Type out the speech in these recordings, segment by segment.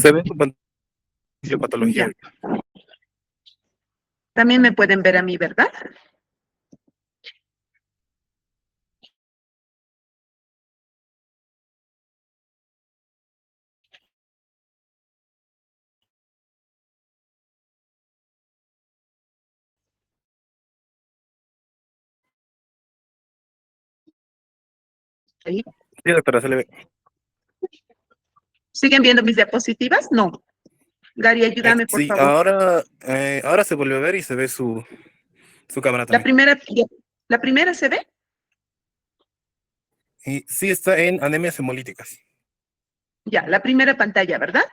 Se ve en tu pantalla patología. Ya. También me pueden ver a mí, ¿verdad? Sí. Sí, doctora, se le ve. ¿Siguen viendo mis diapositivas? No. Gary, ayúdame, por Sí, favor. ahora se vuelve a ver y se ve su cámara La también. primera se ve. Y sí, está en anemias hemolíticas. Ya, la primera pantalla, ¿verdad?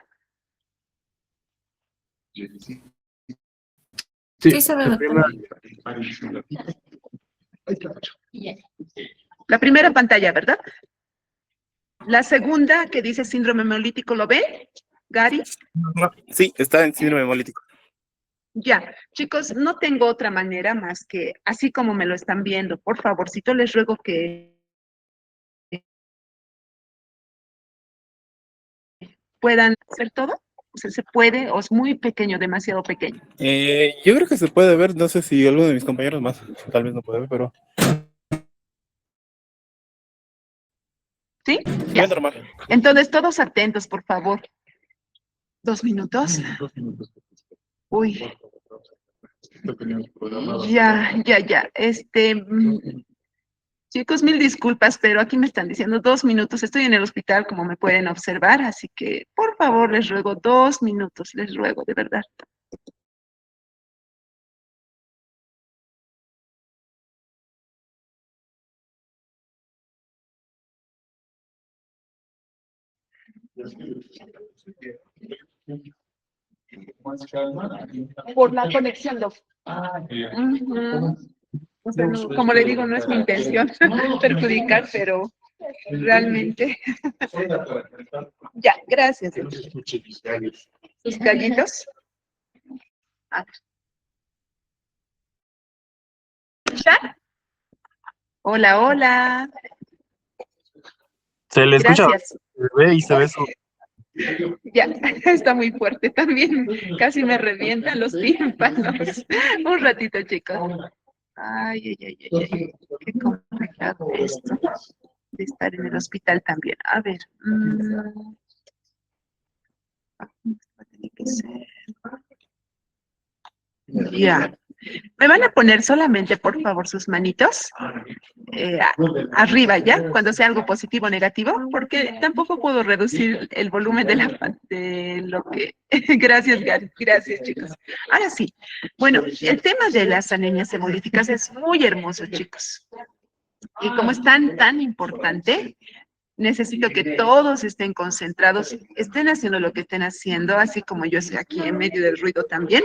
Sí, se ve, doctora. La primera pantalla, ¿verdad? La segunda que dice síndrome hemolítico, ¿lo ve, Gary? No, sí, está en síndrome hemolítico. Ya, chicos, no tengo otra manera más que así como me lo están viendo. Por favorcito, les ruego que puedan hacer todo. O sea, se puede o es muy pequeño, demasiado pequeño. Yo creo que se puede ver, no sé si alguno de mis compañeros más, tal vez no puede ver, pero ¿Sí? se Ya. ve normal. Entonces, todos atentos, por favor. 2 minutos. Uy, ya. Chicos, mil disculpas, pero aquí me están diciendo 2 minutos. Estoy en el hospital, como me pueden observar, así que por favor les ruego 2 minutos, les ruego, de verdad. Por la conexión, Doc. Ujú. O sea, como le digo, no es mi intención perjudicar, pero realmente. Ya, gracias. Sus callitos. Ah, ¿ya? Hola. Se le escucha, Gracias. se ve y se ve su... Ya, está muy fuerte también. Casi me revientan los tímpanos. Un ratito, chicos. Ay. Qué complicado esto de estar en el hospital también. A ver. Tiene que ser. Ya. Me van a poner solamente, por favor, sus manitos arriba, ¿ya? Cuando sea algo positivo o negativo, porque tampoco puedo reducir el volumen de lo que... Gracias, Gary. Gracias, chicos. Ahora sí. Bueno, el tema de las anemias hemolíticas es muy hermoso, chicos. Y como es tan importante, necesito que todos estén concentrados, estén haciendo lo que estén haciendo, así como yo estoy aquí en medio del ruido también.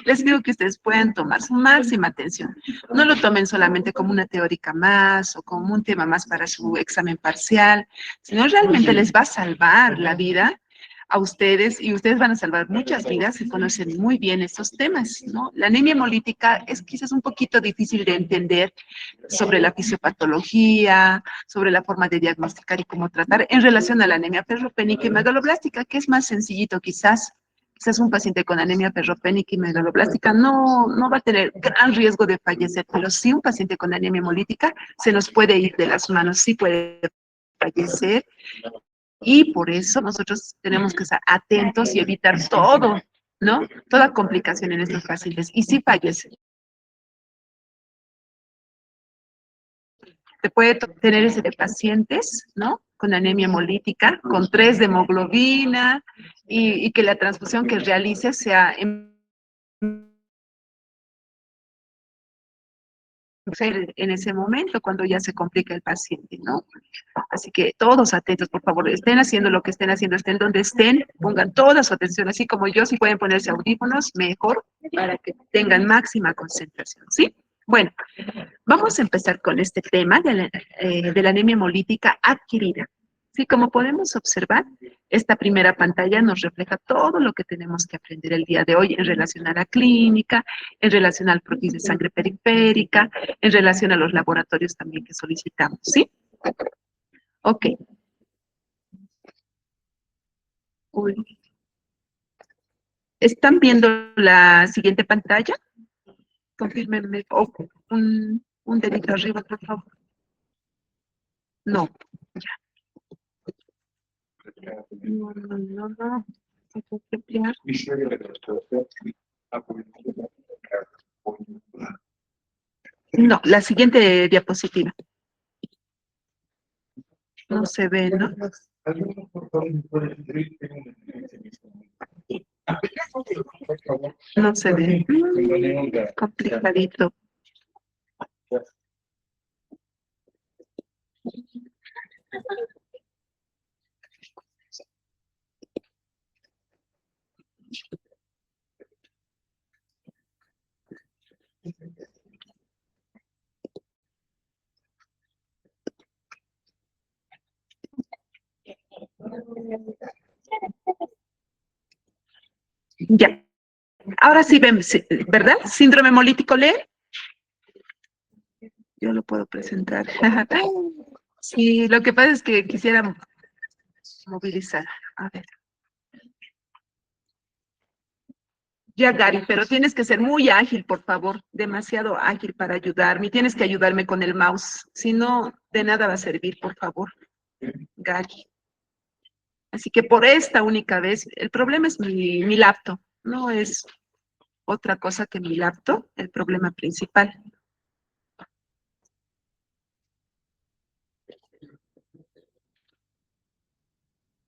Les digo que ustedes puedan tomar su máxima atención. No lo tomen solamente como una teórica más o como un tema más para su examen parcial, sino realmente les va a salvar la vida a ustedes y ustedes van a salvar muchas vidas si conocen muy bien estos temas, ¿no? La anemia hemolítica es quizás un poquito difícil de entender sobre la fisiopatología, sobre la forma de diagnosticar y cómo tratar en relación a la anemia ferropénica y megaloblástica, que es más sencillito quizás. Quizás un paciente con anemia ferropénica y megaloblástica no va a tener gran riesgo de fallecer, pero sí un paciente con anemia hemolítica se nos puede ir de las manos, sí puede fallecer y por eso nosotros tenemos que estar atentos y evitar todo, ¿no? Toda complicación en estos pacientes. Y sí fallece. Se puede tener ese de pacientes, ¿no? Con anemia hemolítica, con 3 de hemoglobina y que la transfusión que realice sea en ese momento cuando ya se complica el paciente, ¿no? Así que todos atentos, por favor, estén haciendo lo que estén haciendo, estén donde estén, pongan toda su atención, así como yo, si pueden ponerse audífonos, mejor, para que tengan máxima concentración, ¿sí? Bueno, vamos a empezar con este tema de la anemia hemolítica adquirida. Sí, como podemos observar, esta primera pantalla nos refleja todo lo que tenemos que aprender el día de hoy en relación a la clínica, en relación al profil de sangre periférica, en relación a los laboratorios también que solicitamos, ¿sí? Ok. Uy. ¿Están viendo la siguiente pantalla? Confírmenme. Oh, un dedito arriba, por favor. No. No, no, no, no. Tengo que ampliar. No, la siguiente diapositiva. No se ve, ¿no? No se ve. Complicadito. Ya. Ahora sí ven, sí, ¿verdad? Síndrome hemolítico leve. Yo lo puedo presentar. Sí, lo que pasa es que quisiera movilizar. A ver. Ya, Gary, pero tienes que ser muy ágil, por favor. Demasiado ágil para ayudarme. Y tienes que ayudarme con el mouse. Si no, de nada va a servir, por favor, Gary. Así que por esta única vez, el problema es mi laptop. No es otra cosa que mi laptop, el problema principal.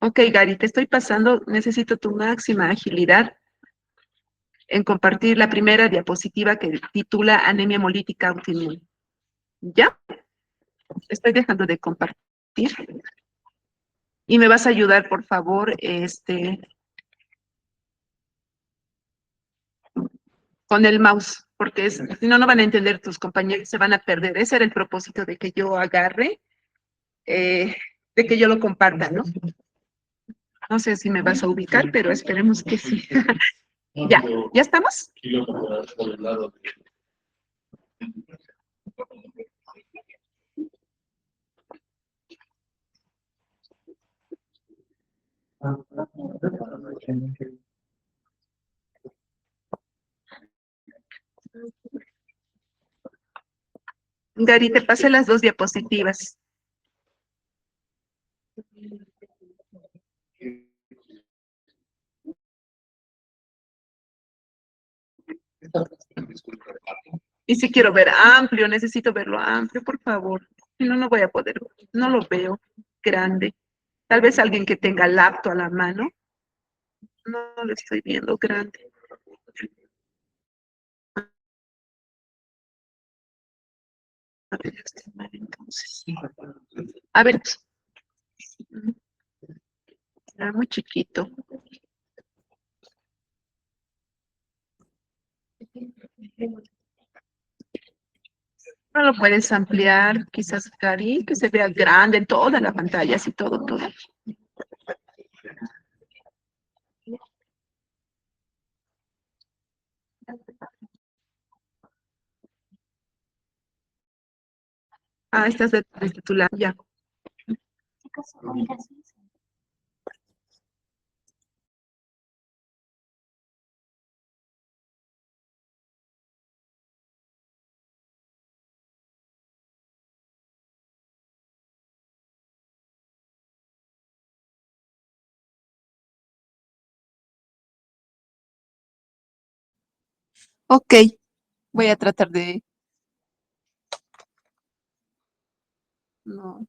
Ok, Gary, te estoy pasando. Necesito tu máxima agilidad en compartir la primera diapositiva que titula Anemia hemolítica autoinmune. ¿Ya? Estoy dejando de compartir. Y me vas a ayudar, por favor, con el mouse, porque si no, no van a entender tus compañeros, se van a perder. Ese era el propósito de que yo agarre, de que yo lo comparta, ¿no? No sé si me vas a ubicar, pero esperemos que sí. Ya, ¿ya estamos? Gary, te pasé las dos diapositivas. Y si quiero ver amplio, necesito verlo amplio, por favor. Si no, no voy a poder, no lo veo grande. Tal vez alguien que tenga laptop a la mano. No lo estoy viendo grande. A ver, entonces. A ver, era muy chiquito. No lo puedes ampliar, quizás, Cari, que se vea grande en toda la pantalla, así todo, todo. Ah, estás de titular, ya. Ok, voy a tratar de... No,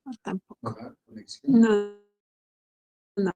no tampoco. No, no.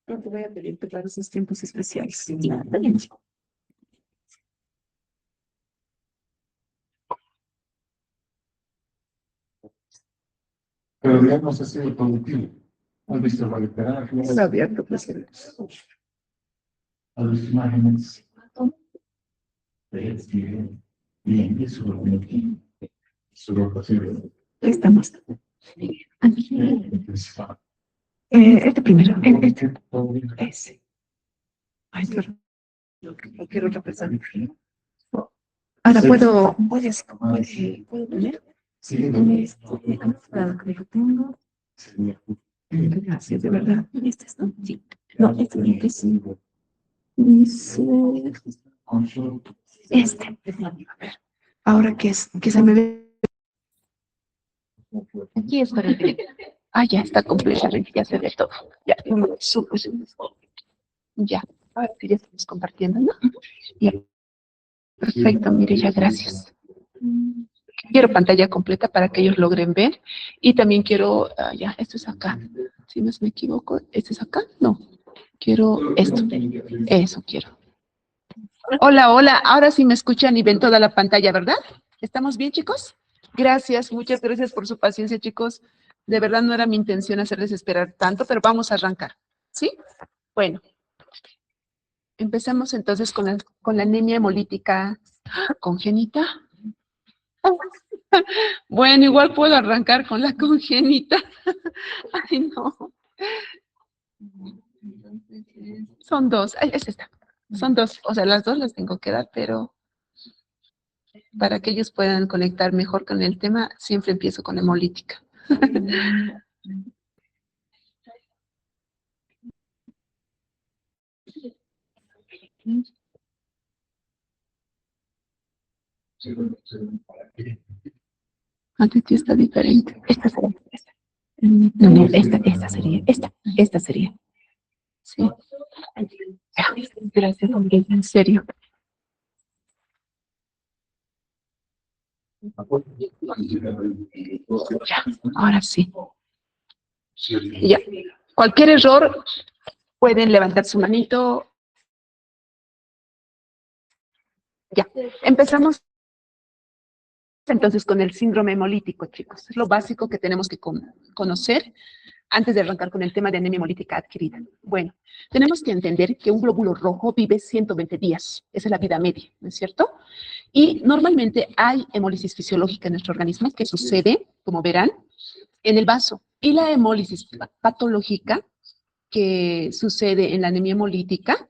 No te voy a pedir para esos tiempos especiales. Ya, está bien. Pero digamos, ha sido productivo. ¿Has visto la literatura? Está abierto, pues. ¿Has visto imágenes? Bien, bien, eso es lo que eso es lo posible. Estamos. Este primero. Ese. Ay, pero cualquier otra persona. Ahora puedo poner. Sí, Claro que lo tengo. Gracias, de verdad. ¿Este es, no? Sí. No, este no es. Dice. Este. A ver. Ahora que se me ve. Aquí es para el. Ah, ya está completamente, ya se ve todo. Ya, súper. Ya. Ahora sí ya estamos compartiendo, ¿no? Ya. Perfecto, mire, ya, gracias. Quiero pantalla completa para que ellos logren ver. Y también quiero, ya, esto es acá. Si no me equivoco, ¿este es acá? No. Quiero esto. Eso quiero. Hola, hola. Ahora sí me escuchan y ven toda la pantalla, ¿verdad? ¿Estamos bien, chicos? Gracias, muchas gracias por su paciencia, chicos. De verdad no era mi intención hacerles esperar tanto, pero vamos a arrancar. ¿Sí? Bueno. Empezamos entonces con la anemia hemolítica congénita. Bueno, igual puedo arrancar con la congénita. Ay, no. Son dos. Ay, es esta. Son dos. O sea, las dos las tengo que dar, pero para que ellos puedan conectar mejor con el tema, siempre empiezo con hemolítica. Antes sí está diferente. Esta sería. Esta. No, esta sería. Esta sería. Sí. Gracias, hombre, en serio. Ya, ahora sí. Ya. Cualquier error, pueden levantar su manito. Ya. Empezamos entonces con el síndrome hemolítico, chicos. Es lo básico que tenemos que conocer antes de arrancar con el tema de anemia hemolítica adquirida. Bueno, tenemos que entender que un glóbulo rojo vive 120 días. Esa es la vida media, ¿no es cierto? Y normalmente hay hemólisis fisiológica en nuestro organismo que sucede, como verán, en el vaso. Y la hemólisis patológica que sucede en la anemia hemolítica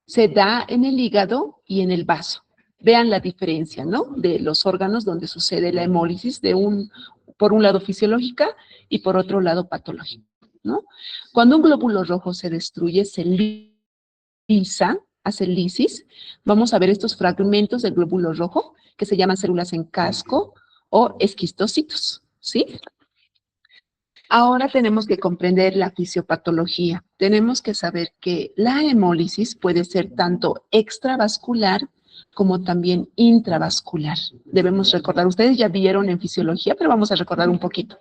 se da en el hígado y en el vaso. Vean la diferencia, ¿no? De los órganos donde sucede la hemólisis por un lado fisiológica y por otro lado patológica, ¿no? Cuando un glóbulo rojo se destruye, se lisa, hace lisis, vamos a ver estos fragmentos del glóbulo rojo que se llaman células en casco o esquistocitos, ¿sí? Ahora tenemos que comprender la fisiopatología. Tenemos que saber que la hemólisis puede ser tanto extravascular como también intravascular. Debemos recordar, ustedes ya vieron en fisiología, pero vamos a recordar un poquito.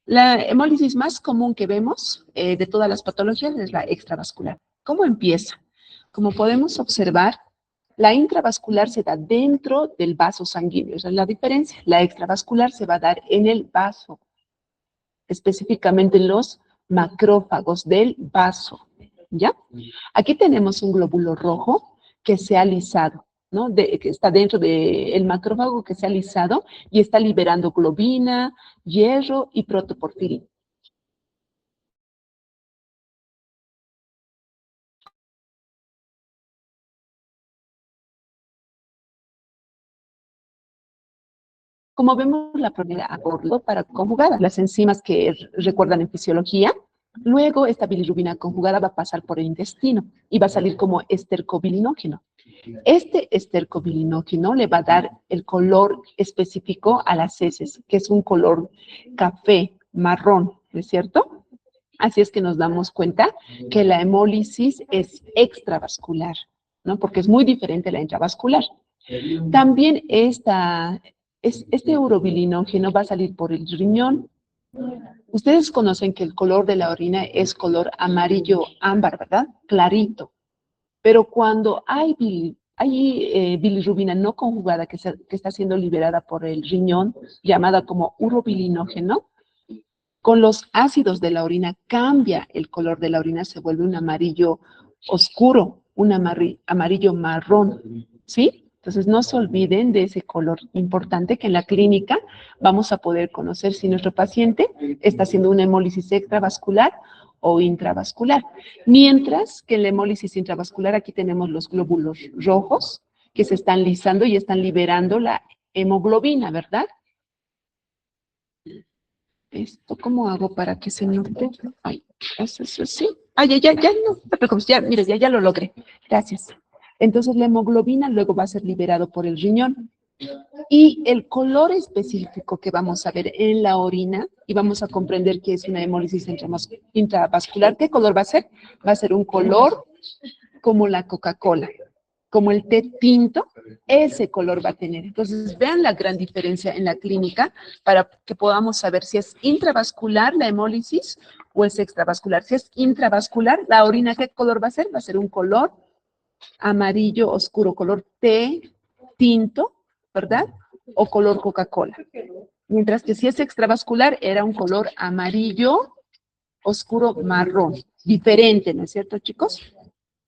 La hemólisis más común que vemos de todas las patologías es la extravascular. ¿Cómo empieza? Como podemos observar, la intravascular se da dentro del vaso sanguíneo. Esa es la diferencia. La extravascular se va a dar en el vaso, específicamente en los macrófagos del vaso, ¿ya? Aquí tenemos un glóbulo rojo que se ha lisado, ¿no? Que está dentro del macrófago que se ha lisado y está liberando globina, hierro y protoporfirina. Como vemos, la proteína aborto para conjugada, las enzimas que recuerdan en fisiología. Luego, esta bilirrubina conjugada va a pasar por el intestino y va a salir como estercobilinógeno. Este estercobilinógeno le va a dar el color específico a las heces, que es un color café, marrón, ¿no es cierto? Así es que nos damos cuenta que la hemólisis es extravascular, ¿no? Porque es muy diferente a la intravascular. También este urobilinógeno va a salir por el riñón Ustedes conocen que el color de la orina es color amarillo ámbar, ¿verdad? Clarito. Pero cuando hay bilirrubina no conjugada que está siendo liberada por el riñón, llamada como urobilinógeno, con los ácidos de la orina cambia el color de la orina, se vuelve un amarillo oscuro, un amarillo marrón, ¿sí? Entonces no se olviden de ese color importante que en la clínica vamos a poder conocer si nuestro paciente está haciendo una hemólisis extravascular o intravascular. Mientras que en la hemólisis intravascular aquí tenemos los glóbulos rojos que se están lisando y están liberando la hemoglobina, ¿verdad? ¿Esto cómo hago para que se note? Ay, eso sí. Ay, ya, no te preocupes, ya, mire, ya lo logré. Gracias. Entonces la hemoglobina luego va a ser liberado por el riñón. Y el color específico que vamos a ver en la orina, y vamos a comprender que es una hemólisis intravascular, ¿qué color va a ser? Va a ser un color como la Coca-Cola, como el té tinto, ese color va a tener. Entonces, vean la gran diferencia en la clínica para que podamos saber si es intravascular la hemólisis o es extravascular. Si es intravascular, la orina, ¿qué color va a ser? Va a ser un color amarillo oscuro, color té tinto, ¿verdad? O color Coca-Cola. Mientras que si es extravascular, era un color amarillo oscuro marrón. Diferente, ¿no es cierto, chicos?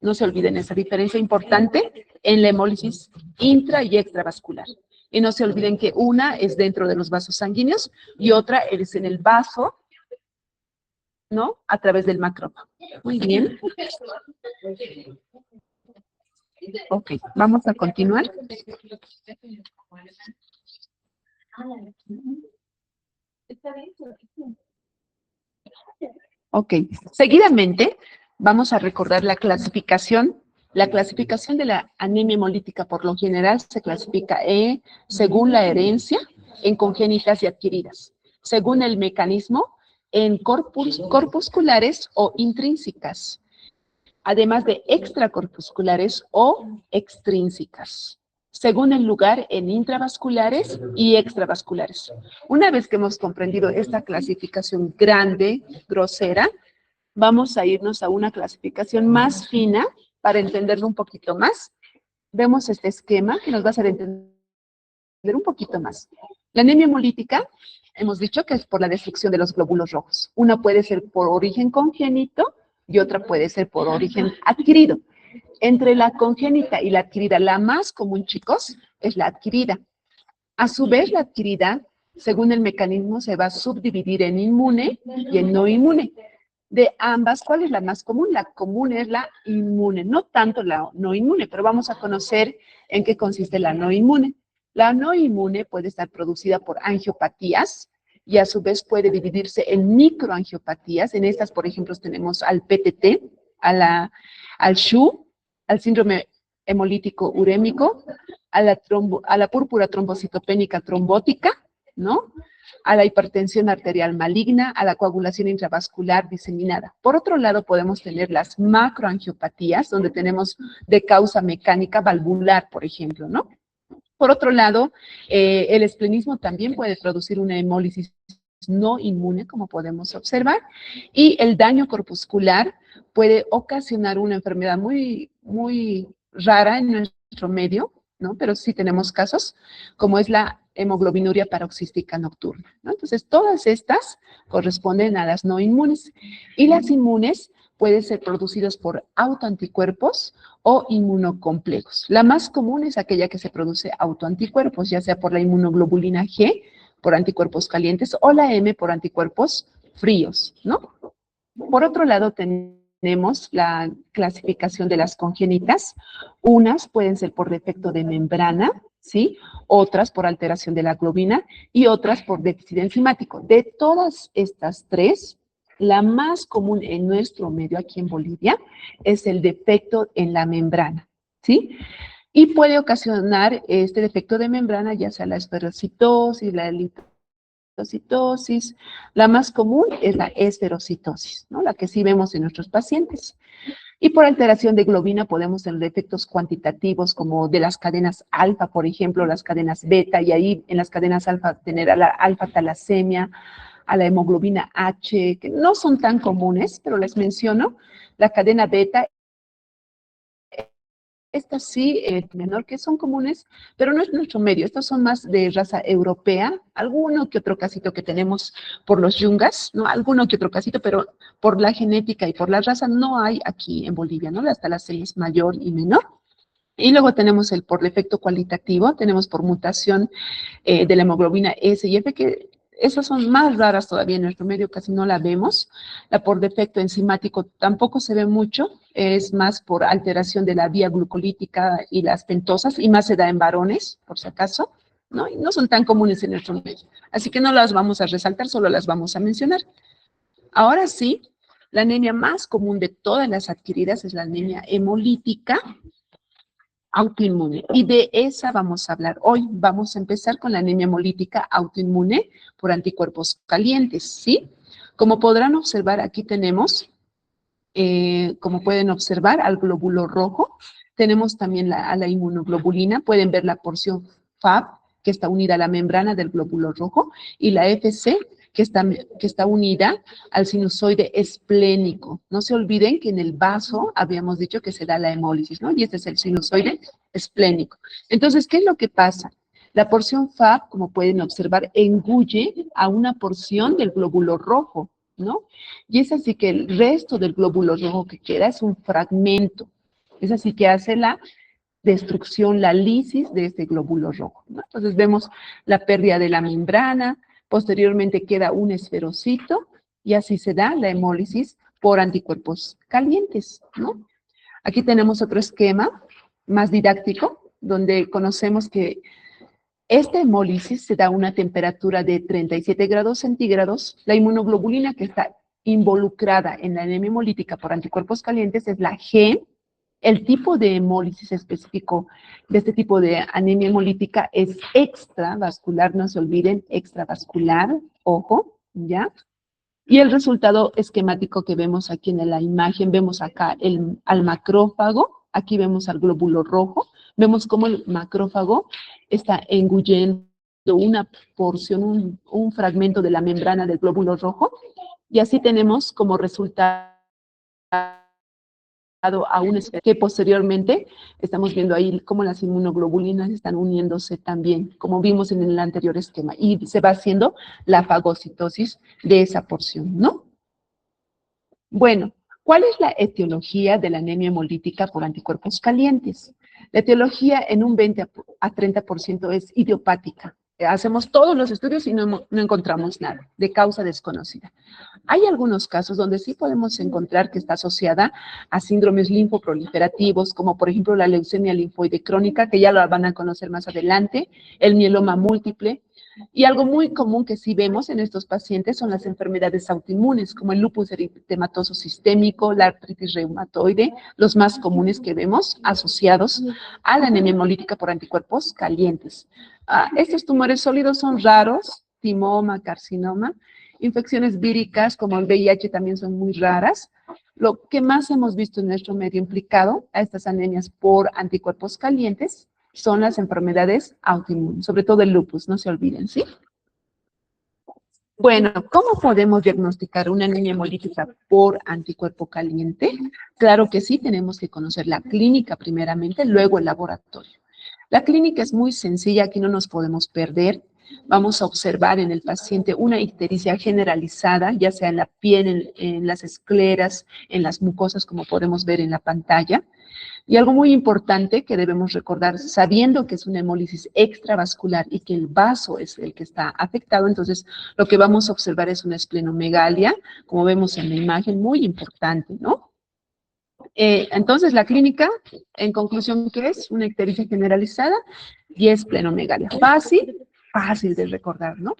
No se olviden esa diferencia importante en la hemólisis intra y extravascular. Y no se olviden que una es dentro de los vasos sanguíneos y otra es en el vaso, ¿no? A través del macrófago. Muy bien. Ok, vamos a continuar. Ok, seguidamente vamos a recordar la clasificación. La clasificación de la anemia hemolítica por lo general se clasifica según la herencia, en congénitas y adquiridas, según el mecanismo, en corpusculares o intrínsecas, además de extracorpusculares o extrínsecas, según el lugar en intravasculares y extravasculares. Una vez que hemos comprendido esta clasificación grande, grosera, vamos a irnos a una clasificación más fina para entenderlo un poquito más. Vemos este esquema que nos va a hacer entender un poquito más. La anemia hemolítica, hemos dicho que es por la destrucción de los glóbulos rojos. Una puede ser por origen congénito y otra puede ser por origen adquirido. Entre la congénita y la adquirida, la más común, chicos, es la adquirida. A su vez, la adquirida, según el mecanismo, se va a subdividir en inmune y en no inmune. De ambas, ¿cuál es la más común? La común es la inmune, no tanto la no inmune, pero vamos a conocer en qué consiste la no inmune. La no inmune puede estar producida por angiopatías y a su vez puede dividirse en microangiopatías. En estas, por ejemplo, tenemos al PTT, al SHU, al síndrome hemolítico urémico, a la púrpura trombocitopénica trombótica, ¿no? A la hipertensión arterial maligna, a la coagulación intravascular diseminada. Por otro lado, podemos tener las macroangiopatías, donde tenemos de causa mecánica valvular, por ejemplo, ¿no? Por otro lado, el esplenismo también puede producir una hemólisis no inmune, como podemos observar, y el daño corpuscular puede ocasionar una enfermedad muy, muy rara en nuestro medio, ¿no? Pero sí tenemos casos, como es la hemoglobinuria paroxística nocturna, ¿no? Entonces, todas estas corresponden a las no inmunes. Y las inmunes pueden ser producidas por autoanticuerpos o inmunocomplejos. La más común es aquella que se produce autoanticuerpos, ya sea por la inmunoglobulina G, por anticuerpos calientes, o la M por anticuerpos fríos, ¿no? Por otro lado, tenemos la clasificación de las congénitas. Unas pueden ser por defecto de membrana, ¿sí? Otras por alteración de la globina y otras por déficit enzimático. De todas estas tres, la más común en nuestro medio aquí en Bolivia es el defecto en la membrana, ¿sí? Y puede ocasionar este defecto de membrana, ya sea la esferocitosis, la eritrocitosis. La más común es la esferocitosis, ¿no? La que sí vemos en nuestros pacientes. Y por alteración de globina podemos tener defectos cuantitativos como de las cadenas alfa, por ejemplo, las cadenas beta, y ahí en las cadenas alfa tener a la alfa-talasemia, a la hemoglobina H, que no son tan comunes, pero les menciono, la cadena beta. Estas sí, menor, que son comunes, pero no es nuestro medio. Estos son más de raza europea. Alguno que otro casito que tenemos por los yungas, ¿no? Alguno que otro casito, pero por la genética y por la raza no hay aquí en Bolivia, ¿no? Hasta la C es mayor y menor. Y luego tenemos el por defecto cualitativo, tenemos por mutación de la hemoglobina S y F, que esas son más raras todavía en nuestro medio, casi no la vemos. La por defecto enzimático tampoco se ve mucho, es más por alteración de la vía glucolítica y las pentosas, y más se da en varones, por si acaso, ¿no? Y no son tan comunes en nuestro medio. Así que no las vamos a resaltar, solo las vamos a mencionar. Ahora sí, la anemia más común de todas las adquiridas es la anemia hemolítica autoinmune. Y de esa vamos a hablar hoy. Vamos a empezar con la anemia hemolítica autoinmune por anticuerpos calientes, ¿sí? Como podrán observar, aquí tenemos, como pueden observar, al glóbulo rojo. Tenemos también a la inmunoglobulina. Pueden ver la porción FAB, que está unida a la membrana del glóbulo rojo, y la FC, que está unida al sinusoide esplénico. No se olviden que en el vaso habíamos dicho que se da la hemólisis, ¿no? Y este es el sinusoide esplénico. Entonces, ¿qué es lo que pasa? La porción FAB, como pueden observar, engulle a una porción del glóbulo rojo, ¿no? Y es así que el resto del glóbulo rojo que queda es un fragmento. Es así que hace la destrucción, la lisis de este glóbulo rojo, ¿no? Entonces vemos la pérdida de la membrana, posteriormente queda un esferocito y así se da la hemólisis por anticuerpos calientes, ¿no? Aquí tenemos otro esquema más didáctico, donde conocemos que esta hemólisis se da a una temperatura de 37 grados centígrados. La inmunoglobulina que está involucrada en la anemia hemolítica por anticuerpos calientes es la G. El tipo de hemólisis específico de este tipo de anemia hemolítica es extravascular, no se olviden, extravascular, ojo, ¿ya? Y el resultado esquemático que vemos aquí en la imagen, vemos acá al macrófago, aquí vemos al glóbulo rojo, vemos cómo el macrófago está engullendo una porción, un fragmento de la membrana del glóbulo rojo, y así tenemos como resultado a un que posteriormente estamos viendo ahí cómo las inmunoglobulinas están uniéndose también, como vimos en el anterior esquema, y se va haciendo la fagocitosis de esa porción, ¿no? Bueno, ¿cuál es la etiología de la anemia hemolítica por anticuerpos calientes? La etiología en un 20 a 30% es idiopática. Hacemos todos los estudios y no encontramos nada, de causa desconocida. Hay algunos casos donde sí podemos encontrar que está asociada a síndromes linfoproliferativos, como por ejemplo la leucemia linfoide crónica, que ya lo van a conocer más adelante, el mieloma múltiple, y algo muy común que sí vemos en estos pacientes son las enfermedades autoinmunes, como el lupus eritematoso sistémico, la artritis reumatoide, los más comunes que vemos asociados a la anemia hemolítica por anticuerpos calientes. Estos tumores sólidos son raros, timoma, carcinoma. Infecciones víricas como el VIH también son muy raras. Lo que más hemos visto en nuestro medio implicado a estas anemias por anticuerpos calientes son las enfermedades autoinmunes, sobre todo el lupus, no se olviden, ¿sí? Bueno, ¿cómo podemos diagnosticar una anemia hemolítica por anticuerpo caliente? Claro que sí, tenemos que conocer la clínica primeramente, luego el laboratorio. La clínica es muy sencilla, aquí no nos podemos perder. Vamos a observar en el paciente una ictericia generalizada, ya sea en la piel, en las escleras, en las mucosas, como podemos ver en la pantalla. Y algo muy importante que debemos recordar, sabiendo que es una hemólisis extravascular y que el vaso es el que está afectado, entonces lo que vamos a observar es una esplenomegalia, como vemos en la imagen, muy importante, ¿no? Entonces, la clínica, en conclusión, ¿qué es? Una ictericia generalizada y esplenomegalia. Fácil de recordar, ¿no?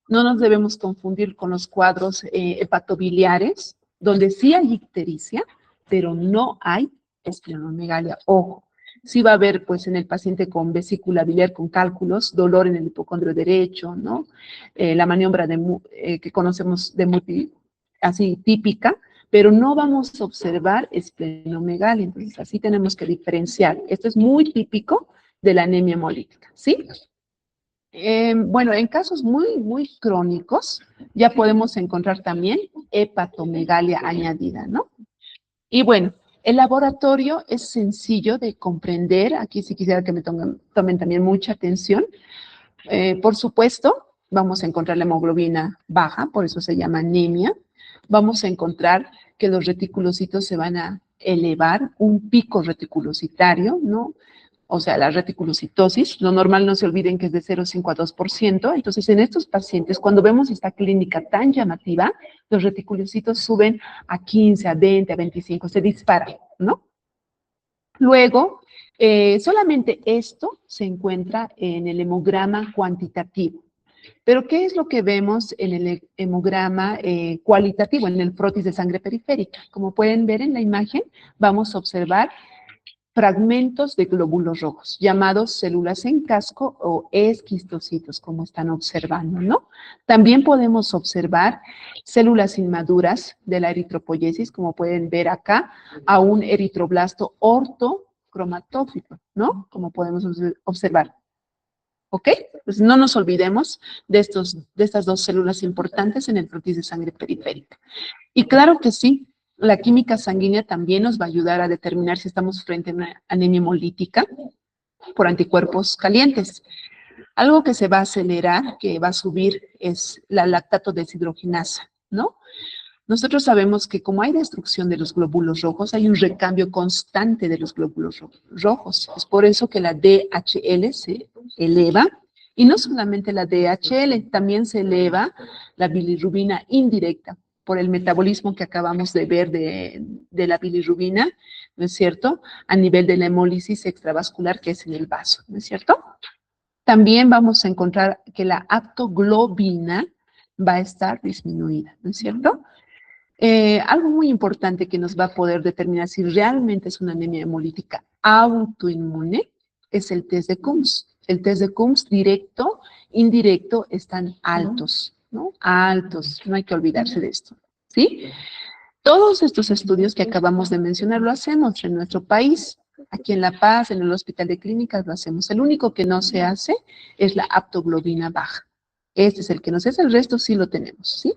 No nos debemos confundir con los cuadros hepatobiliares, donde sí hay ictericia, pero no hay esplenomegalia. Ojo, sí va a haber, pues, en el paciente con vesícula biliar con cálculos, dolor en el hipocondrio derecho, ¿no? La maniobra que conocemos de así típica, pero no vamos a observar esplenomegalia. Entonces, así tenemos que diferenciar. Esto es muy típico de la anemia hemolítica, ¿sí? Bueno, en casos muy crónicos, ya podemos encontrar también hepatomegalia añadida, ¿no? Y bueno, el laboratorio es sencillo de comprender. Aquí sí quisiera que me tomen también mucha atención. Por supuesto, vamos a encontrar la hemoglobina baja, por eso se llama anemia. Vamos a encontrar que los reticulocitos se van a elevar, un pico reticulocitario, ¿no? O sea, la reticulocitosis, lo normal no se olviden que es de 0,5 a 2%. Entonces, en estos pacientes, cuando vemos esta clínica tan llamativa, los reticulocitos suben a 15, a 20, a 25, se disparan, ¿no? Luego, solamente esto se encuentra en el hemograma cuantitativo. Pero, ¿qué es lo que vemos en el hemograma cualitativo, en el frotis de sangre periférica? Como pueden ver en la imagen, vamos a observar fragmentos de glóbulos rojos, llamados células en casco o esquistocitos, como están observando, ¿no? También podemos observar células inmaduras de la eritropoyesis, como pueden ver acá, a un eritroblasto ortocromatófito, ¿no? Como podemos observar. ¿Ok? Pues no nos olvidemos de estas dos células importantes en el frotis de sangre periférica. Y claro que sí, la química sanguínea también nos va a ayudar a determinar si estamos frente a una anemia hemolítica por anticuerpos calientes. Algo que se va a acelerar, que va a subir, es la lactato deshidrogenasa, ¿no? Nosotros sabemos que como hay destrucción de los glóbulos rojos, hay un recambio constante de los glóbulos rojos. Es por eso que la DHL se eleva, y no solamente la DHL, también se eleva la bilirrubina indirecta por el metabolismo que acabamos de ver de la bilirrubina, ¿no es cierto? A nivel de la hemólisis extravascular que es en el vaso, ¿no es cierto? También vamos a encontrar que la aptoglobina va a estar disminuida, ¿no es cierto? Algo muy importante que nos va a poder determinar si realmente es una anemia hemolítica autoinmune es el test de Coombs. El test de Coombs directo, indirecto, están altos, ¿no? Altos, no hay que olvidarse de esto, ¿sí? Todos estos estudios que acabamos de mencionar lo hacemos en nuestro país. Aquí en La Paz, en el Hospital de Clínicas, lo hacemos. El único que no se hace es la aptoglobina baja. Este es el que no se hace, el resto sí lo tenemos, ¿sí?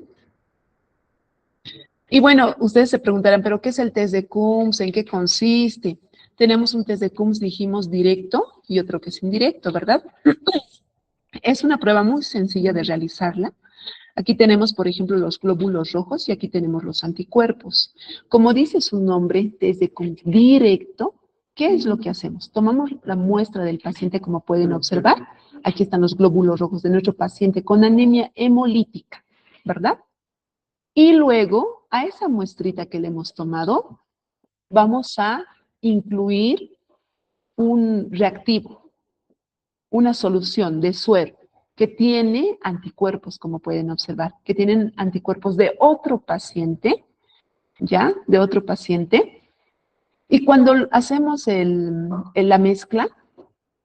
Y bueno, ustedes se preguntarán, ¿pero qué es el test de Coombs? ¿En qué consiste? Tenemos un test de Coombs, dijimos, directo y otro que es indirecto, ¿verdad? Es una prueba muy sencilla de realizarla. Aquí tenemos, por ejemplo, los glóbulos rojos y aquí tenemos los anticuerpos. Como dice su nombre, test de Coombs directo, ¿qué es lo que hacemos? Tomamos la muestra del paciente, como pueden observar. Aquí están los glóbulos rojos de nuestro paciente con anemia hemolítica, ¿verdad? Y luego, a esa muestrita que le hemos tomado, vamos a incluir un reactivo, una solución de suero que tiene anticuerpos, como pueden observar, que tienen anticuerpos de otro paciente, ¿ya? De otro paciente. Y cuando hacemos la mezcla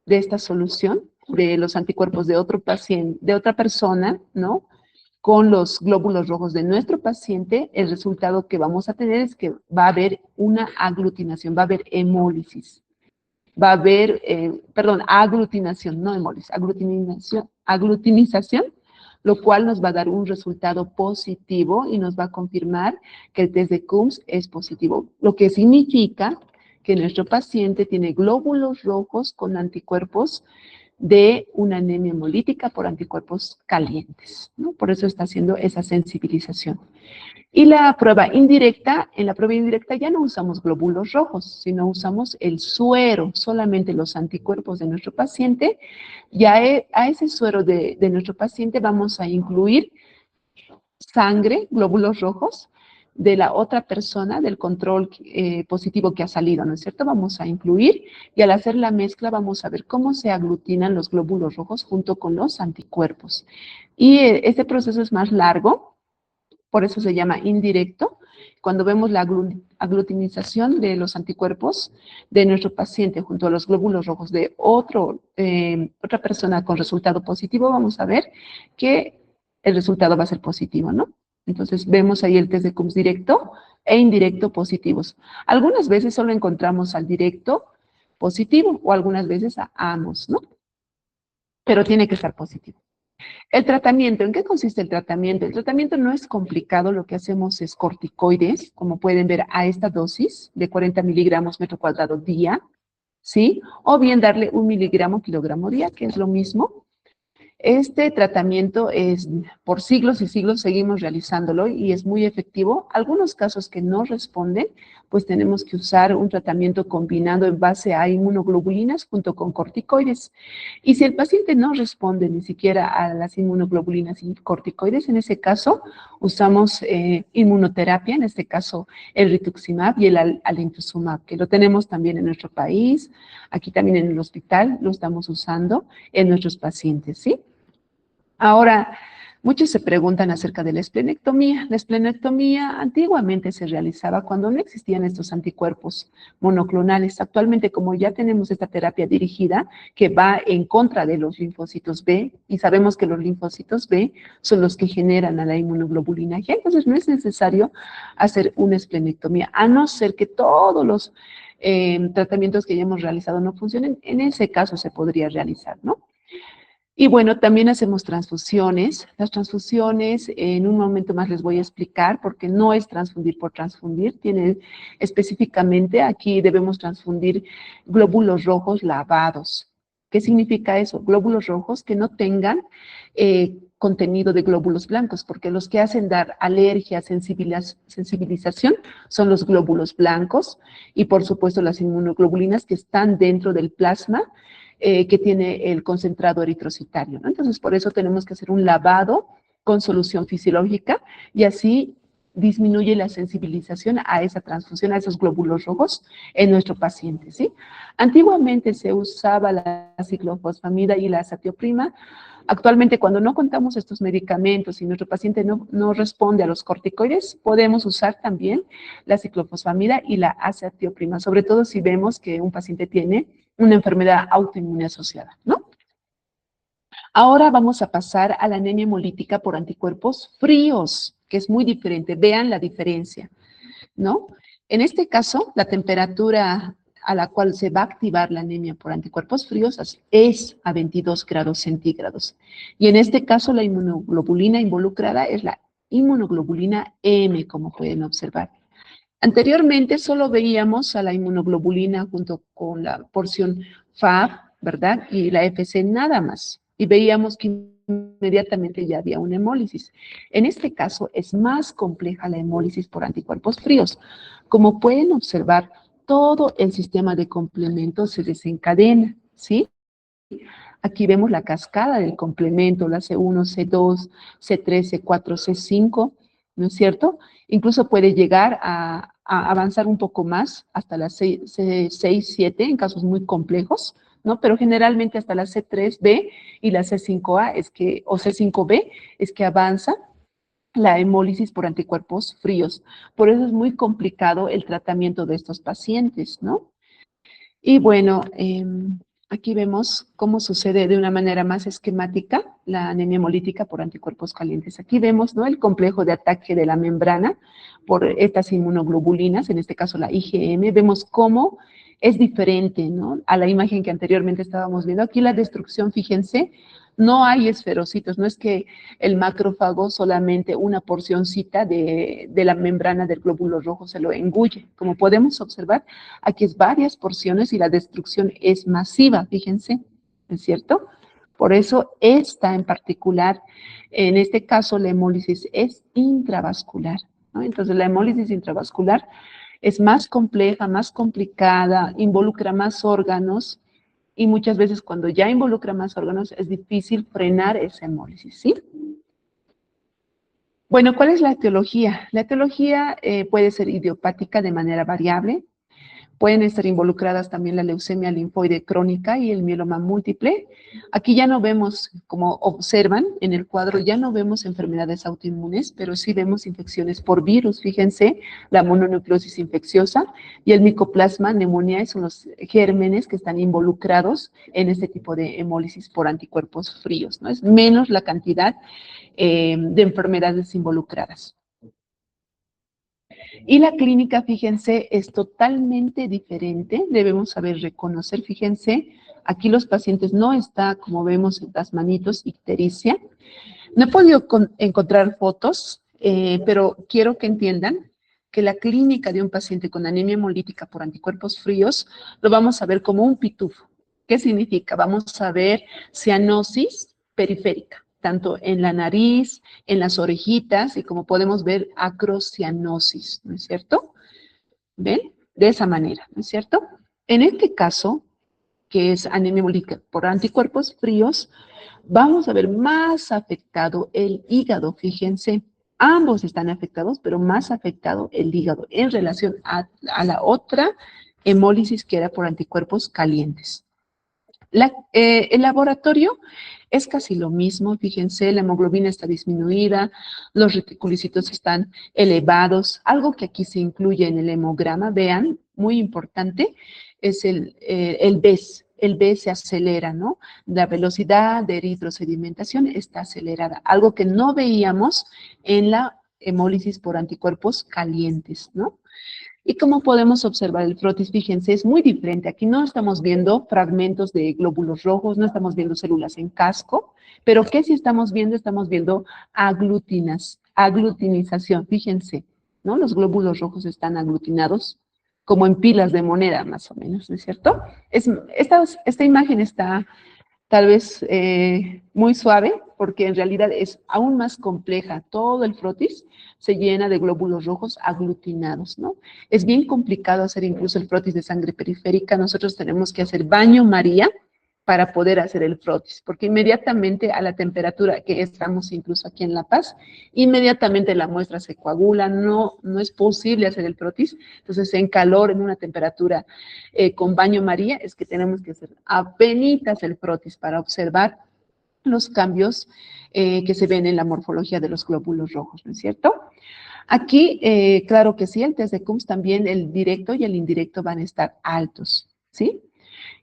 de esta solución, de los anticuerpos de otro paciente, de otra persona, ¿no? Con los glóbulos rojos de nuestro paciente, el resultado que vamos a tener es que va a haber una aglutinación, va a haber hemólisis, va a haber, aglutinación, no hemólisis, aglutinización, lo cual nos va a dar un resultado positivo y nos va a confirmar que el test de Coombs es positivo, lo que significa que nuestro paciente tiene glóbulos rojos con anticuerpos de una anemia hemolítica por anticuerpos calientes, ¿no? Por eso está haciendo esa sensibilización. Y la prueba indirecta, en la prueba indirecta ya no usamos glóbulos rojos, sino usamos el suero, solamente los anticuerpos de nuestro paciente. Ya a ese suero de nuestro paciente vamos a incluir sangre, glóbulos rojos, de la otra persona, del control positivo que ha salido, ¿no es cierto? Vamos a incluir y al hacer la mezcla vamos a ver cómo se aglutinan los glóbulos rojos junto con los anticuerpos. Y este proceso es más largo, por eso se llama indirecto. Cuando vemos la aglutinización de los anticuerpos de nuestro paciente junto a los glóbulos rojos de otra persona con resultado positivo, vamos a ver que el resultado va a ser positivo, ¿no? Entonces, vemos ahí el test de Coombs directo e indirecto positivos. Algunas veces solo encontramos al directo positivo o algunas veces a ambos, ¿no? pero tiene que estar positivo. El tratamiento, ¿en qué consiste el tratamiento? El tratamiento no es complicado, lo que hacemos es corticoides, como pueden ver a esta dosis de 40 miligramos metro cuadrado día, ¿sí? O bien darle 1 miligramo kilogramo día, que es lo mismo. Este tratamiento es por siglos y siglos seguimos realizándolo y es muy efectivo. Algunos casos que no responden, pues tenemos que usar un tratamiento combinado en base a inmunoglobulinas junto con corticoides. Y si el paciente no responde ni siquiera a las inmunoglobulinas y corticoides, en ese caso usamos inmunoterapia, en este caso el rituximab y el alemtuzumab, que lo tenemos también en nuestro país, aquí también en el hospital lo estamos usando en nuestros pacientes, ¿sí? Ahora, muchos se preguntan acerca de la esplenectomía. La esplenectomía antiguamente se realizaba cuando no existían estos anticuerpos monoclonales. Actualmente, como ya tenemos esta terapia dirigida que va en contra de los linfocitos B, y sabemos que los linfocitos B son los que generan a la inmunoglobulina G, entonces no es necesario hacer una esplenectomía, a no ser que todos los tratamientos que ya hemos realizado no funcionen. En ese caso se podría realizar, ¿no? Y bueno, también hacemos transfusiones. Las transfusiones, en un momento más les voy a explicar, porque no es transfundir por transfundir. Tiene específicamente, aquí debemos transfundir glóbulos rojos lavados. ¿Qué significa eso? Glóbulos rojos que no tengan contenido de glóbulos blancos, porque los que hacen dar alergia, sensibilización, son los glóbulos blancos y por supuesto las inmunoglobulinas que están dentro del plasma, que tiene el concentrado eritrocitario, ¿no? Entonces, por eso tenemos que hacer un lavado con solución fisiológica y así disminuye la sensibilización a esa transfusión, a esos glóbulos rojos en nuestro paciente, ¿sí? Antiguamente se usaba la ciclofosfamida y la azatioprina. Actualmente, cuando no contamos estos medicamentos y nuestro paciente no responde a los corticoides, podemos usar también la ciclofosfamida y la azatioprina, sobre todo si vemos que un paciente tiene una enfermedad autoinmune asociada, ¿no? Ahora vamos a pasar a la anemia hemolítica por anticuerpos fríos, que es muy diferente. Vean la diferencia, ¿no? En este caso, la temperatura a la cual se va a activar la anemia por anticuerpos fríos es a 22 grados centígrados. Y en este caso, la inmunoglobulina involucrada es la inmunoglobulina M, como pueden observar. Anteriormente solo veíamos a la inmunoglobulina junto con la porción FAB, ¿verdad? Y la FC nada más. Y veíamos que inmediatamente ya había una hemólisis. En este caso es más compleja la hemólisis por anticuerpos fríos. Como pueden observar, todo el sistema de complemento se desencadena, ¿sí? Aquí vemos la cascada del complemento, la C1, C2, C3, C4, C5, ¿no es cierto? Incluso puede llegar a avanzar un poco más hasta la C6, 7 en casos muy complejos, ¿no? Pero generalmente hasta la C3B y la C5A o C5B es que avanza la hemólisis por anticuerpos fríos. Por eso es muy complicado el tratamiento de estos pacientes, ¿no? Y bueno, aquí vemos cómo sucede de una manera más esquemática la anemia hemolítica por anticuerpos calientes. Aquí vemos, ¿no?, el complejo de ataque de la membrana por estas inmunoglobulinas, en este caso la IgM. Vemos cómo es diferente, ¿no?, a la imagen que anteriormente estábamos viendo. Aquí la destrucción, fíjense, no hay esferocitos, no es que el macrófago solamente una porcioncita de la membrana del glóbulo rojo se lo engulle. Como podemos observar, aquí es varias porciones y la destrucción es masiva, fíjense, ¿es cierto? Por eso esta en particular, en este caso la hemólisis es intravascular, ¿no? Entonces la hemólisis intravascular es más compleja, más complicada, involucra más órganos, y muchas veces cuando ya involucra más órganos es difícil frenar esa hemólisis, ¿sí? Bueno, ¿cuál es la etiología? La etiología puede ser idiopática de manera variable. Pueden estar involucradas también la leucemia linfoide crónica y el mieloma múltiple. Aquí ya no vemos, como observan en el cuadro, ya no vemos enfermedades autoinmunes, pero sí vemos infecciones por virus. Fíjense, la mononucleosis infecciosa y el micoplasma pneumoniae son los gérmenes que están involucrados en este tipo de hemólisis por anticuerpos fríos, ¿no? Es menos la cantidad de enfermedades involucradas. Y la clínica, fíjense, es totalmente diferente. Debemos saber reconocer, fíjense, Aquí los pacientes no está, como vemos en las manitos, ictericia. No he podido encontrar fotos, pero quiero que entiendan que la clínica de un paciente con anemia hemolítica por anticuerpos fríos lo vamos a ver como un pitufo. ¿Qué significa? Vamos a ver cianosis periférica, tanto en la nariz, en las orejitas, y como podemos ver, acrocianosis, ¿no es cierto? ¿Ven? De esa manera, ¿no es cierto? En este caso, que es anemia hemolítica por anticuerpos fríos, vamos a ver más afectado el hígado, fíjense. Ambos están afectados, pero más afectado el hígado en relación a la otra hemólisis que era por anticuerpos calientes. El laboratorio es casi lo mismo, fíjense, la hemoglobina está disminuida, los reticulocitos están elevados. Algo que aquí se incluye en el hemograma, vean, muy importante, es el BES. El BES se acelera, ¿no? La velocidad de eritrosedimentación está acelerada, algo que no veíamos en la hemólisis por anticuerpos calientes, ¿no? Y como podemos observar el frotis, fíjense, es muy diferente. Aquí no estamos viendo fragmentos de glóbulos rojos, no estamos viendo células en casco, pero ¿qué sí estamos viendo? Estamos viendo aglutinización, fíjense, ¿no? Los glóbulos rojos están aglutinados como en pilas de moneda, más o menos, ¿no es cierto? Esta imagen está tal vez muy suave, porque en realidad es aún más compleja. Todo el frotis se llena de glóbulos rojos aglutinados, ¿no? Es bien complicado hacer incluso el frotis de sangre periférica. Nosotros tenemos que hacer baño María para poder hacer el frotis, porque inmediatamente a la temperatura que estamos incluso aquí en La Paz, inmediatamente la muestra se coagula, no es posible hacer el frotis. Entonces en calor, en una temperatura con baño María, es que tenemos que hacer apenitas el frotis para observar los cambios que se ven en la morfología de los glóbulos rojos, ¿no es cierto? Aquí, claro que sí, el test de Coombs también, el directo y el indirecto van a estar altos, ¿sí?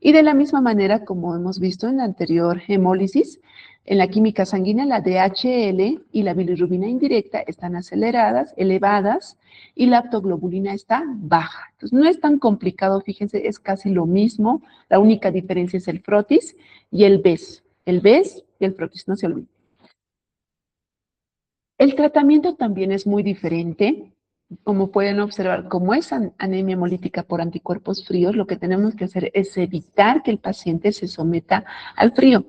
Y de la misma manera, como hemos visto en la anterior hemólisis, en la química sanguínea, la DHL y la bilirrubina indirecta están aceleradas, elevadas, y la aptoglobulina está baja. Entonces, no es tan complicado, fíjense, es casi lo mismo. La única diferencia es el frotis y el BES. El BES y el frotis, no se olviden. El tratamiento también es muy diferente. Como pueden observar, como es anemia hemolítica por anticuerpos fríos, lo que tenemos que hacer es evitar que el paciente se someta al frío.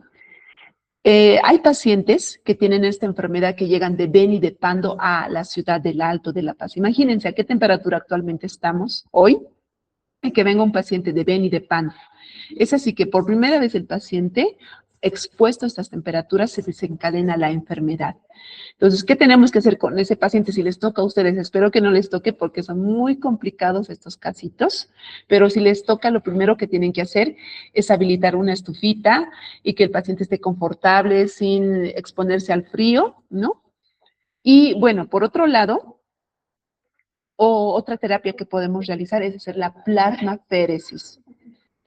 Hay pacientes que tienen esta enfermedad que llegan de Beni de Pando a la ciudad del Alto de La Paz. Imagínense a qué temperatura actualmente estamos hoy, y que venga un paciente de Beni de Pando. Es así que por primera vez el paciente expuesto a estas temperaturas se desencadena la enfermedad. Entonces, ¿qué tenemos que hacer con ese paciente si les toca a ustedes? Espero que no les toque porque son muy complicados estos casitos, pero si les toca, lo primero que tienen que hacer es habilitar una estufita y que el paciente esté confortable sin exponerse al frío, ¿no? Y bueno, por otro lado, otra terapia que podemos realizar es hacer la plasmaféresis.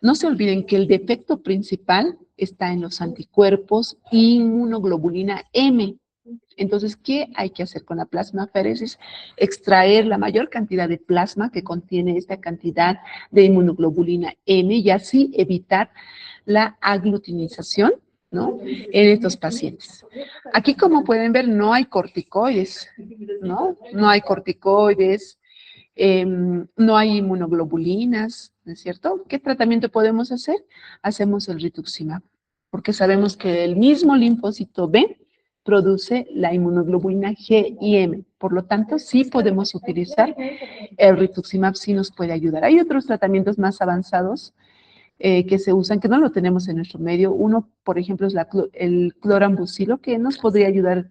No se olviden que el defecto principal está en los anticuerpos inmunoglobulina M. Entonces, ¿qué hay que hacer con la plasmaféresis? Extraer la mayor cantidad de plasma que contiene esta cantidad de inmunoglobulina M y así evitar la aglutinización, ¿no? En estos pacientes. Aquí, como pueden ver, no hay corticoides, ¿no? No hay corticoides, no hay inmunoglobulinas, ¿no es cierto? ¿Qué tratamiento podemos hacer? Hacemos el rituximab, porque sabemos que el mismo linfocito B produce la inmunoglobulina G y M. Por lo tanto, sí podemos utilizar el rituximab, sí nos puede ayudar. Hay otros tratamientos más avanzados que se usan, que no lo tenemos en nuestro medio. Uno, por ejemplo, es el clorambucilo, que nos podría ayudar,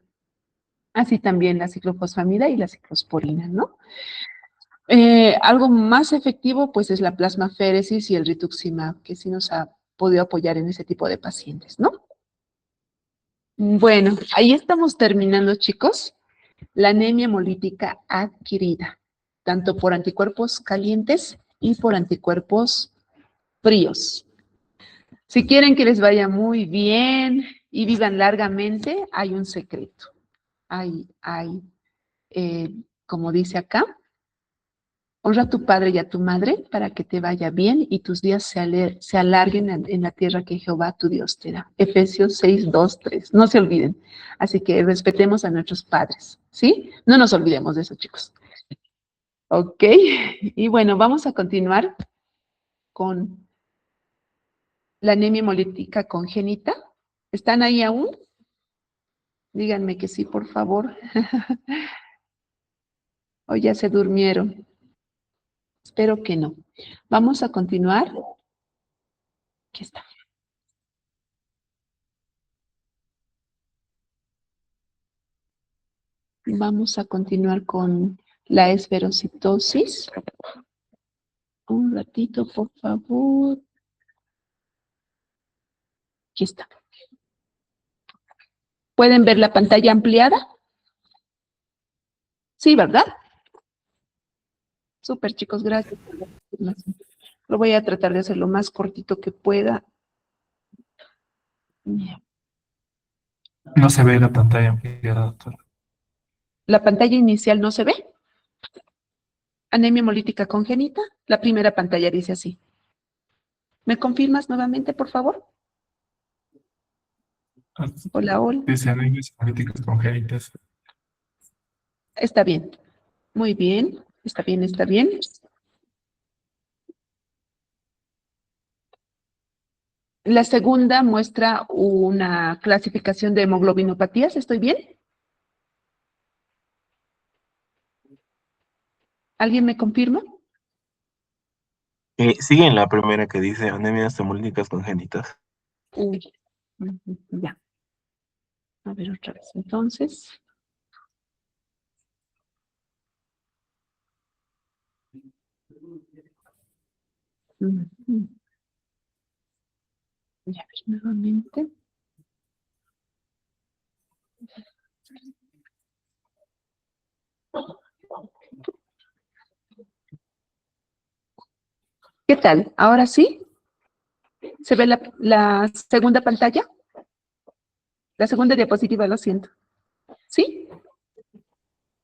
así también la ciclofosfamida y la ciclosporina, ¿no? Algo más efectivo, pues, es la plasmaféresis y el rituximab, que sí nos ha podido apoyar en ese tipo de pacientes, ¿no? Bueno, ahí estamos terminando, chicos. La anemia hemolítica adquirida, tanto por anticuerpos calientes y por anticuerpos fríos. Si quieren que les vaya muy bien y vivan largamente, hay un secreto. Como dice acá, Honra a tu padre y a tu madre para que te vaya bien y tus días se alarguen en la tierra que Jehová tu Dios te da. Efesios 6, 2, 3. No se olviden. Así que respetemos a nuestros padres, ¿sí? No nos olvidemos de eso, chicos. Ok. Y bueno, vamos a continuar con la anemia hemolítica congénita. ¿Están ahí aún? Díganme que sí, por favor. O ya se durmieron. Espero que no. Vamos a continuar. Aquí está. Vamos a continuar con la esferocitosis. Un ratito, por favor. Aquí está. ¿Pueden ver la pantalla ampliada? Sí, ¿verdad? Súper, chicos, gracias por la confirmación. Lo voy a tratar de hacer lo más cortito que pueda. No se ve la pantalla ampliada, doctor. ¿La pantalla inicial no se ve? Anemia hemolítica congénita. La primera pantalla dice así. ¿Me confirmas nuevamente, por favor? Hola, hola. Dice anemias hemolíticas congénitas. Está bien. Muy bien. Está bien, está bien. La segunda muestra una clasificación de hemoglobinopatías. ¿Estoy bien? ¿Alguien me confirma? Sigue en la primera que dice anemias hemolíticas congénitas. Uy, ya. A ver otra vez. Entonces. Ya ver nuevamente. ¿Qué tal? ¿Ahora sí? ¿Se ve la segunda pantalla? La segunda diapositiva, lo siento. ¿Sí?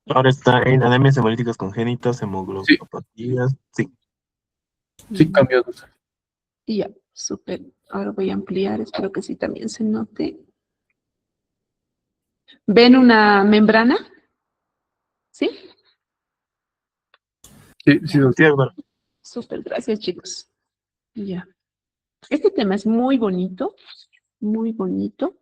Ahora está en anemias hemolíticas congénitas, Sí, hemoglobinopatías. Sí. sí, cambió. Y ya, súper. Ahora voy a ampliar, espero que sí también se note. ¿Ven una membrana? ¿Sí? Sí, sí, doctor. Sí, doctor. Súper, gracias, chicos. Ya. Este tema es muy bonito, muy bonito.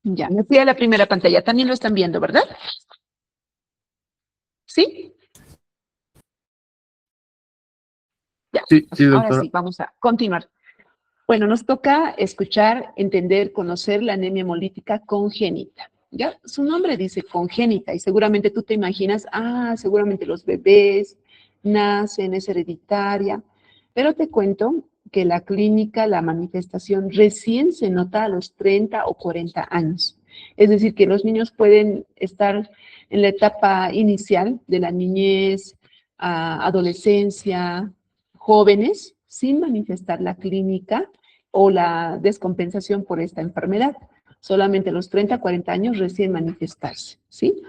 Ya, me fui a la primera pantalla. También lo están viendo, ¿verdad? ¿Sí? Ya. Sí, sí, Ahora doctora. sí, vamos a continuar. Bueno, nos toca escuchar, entender, conocer la anemia hemolítica congénita. ¿Ya? Su nombre dice congénita y seguramente tú te imaginas, seguramente los bebés nacen, es hereditaria, pero te cuento que la clínica, la manifestación recién se nota a los 30 o 40 años. Es decir, que los niños pueden estar en la etapa inicial de la niñez, adolescencia, jóvenes, sin manifestar la clínica o la descompensación por esta enfermedad. Solamente a los 30, 40 años recién manifestarse, ¿sí?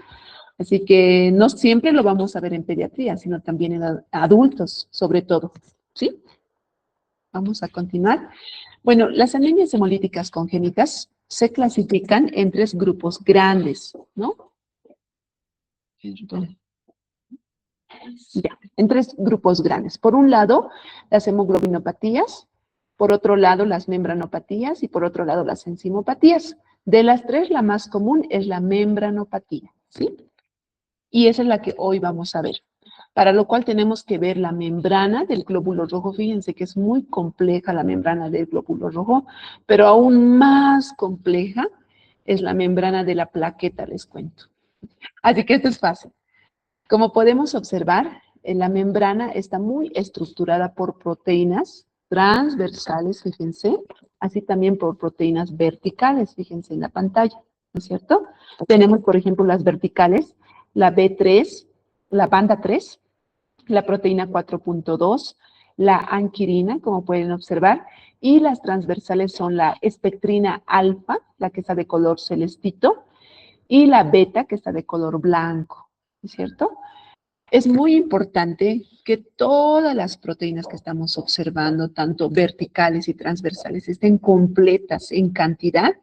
Así que no siempre lo vamos a ver en pediatría, sino también en adultos, sobre todo, ¿sí? Vamos a continuar. Bueno, las anemias hemolíticas congénitas se clasifican en 3 grupos grandes, ¿no? Ya, en 3 grupos grandes. Por un lado, las hemoglobinopatías, por otro lado, las membranopatías y por otro lado, las enzimopatías. De las 3, la más común es la membranopatía, ¿sí? Y esa es la que hoy vamos a ver. Para lo cual tenemos que ver la membrana del glóbulo rojo. Fíjense que es muy compleja la membrana del glóbulo rojo, pero aún más compleja es la membrana de la plaqueta, les cuento. Así que esto es fácil. Como podemos observar, la membrana está muy estructurada por proteínas transversales, fíjense, así también por proteínas verticales, fíjense en la pantalla, ¿no es cierto? Tenemos, por ejemplo, las verticales, la B3, la banda 3, la proteína 4.2, la anquirina, como pueden observar, y las transversales son la espectrina alfa, la que está de color celestito, y la beta que está de color blanco, ¿no es cierto? Es muy importante que todas las proteínas que estamos observando, tanto verticales y transversales, estén completas en cantidad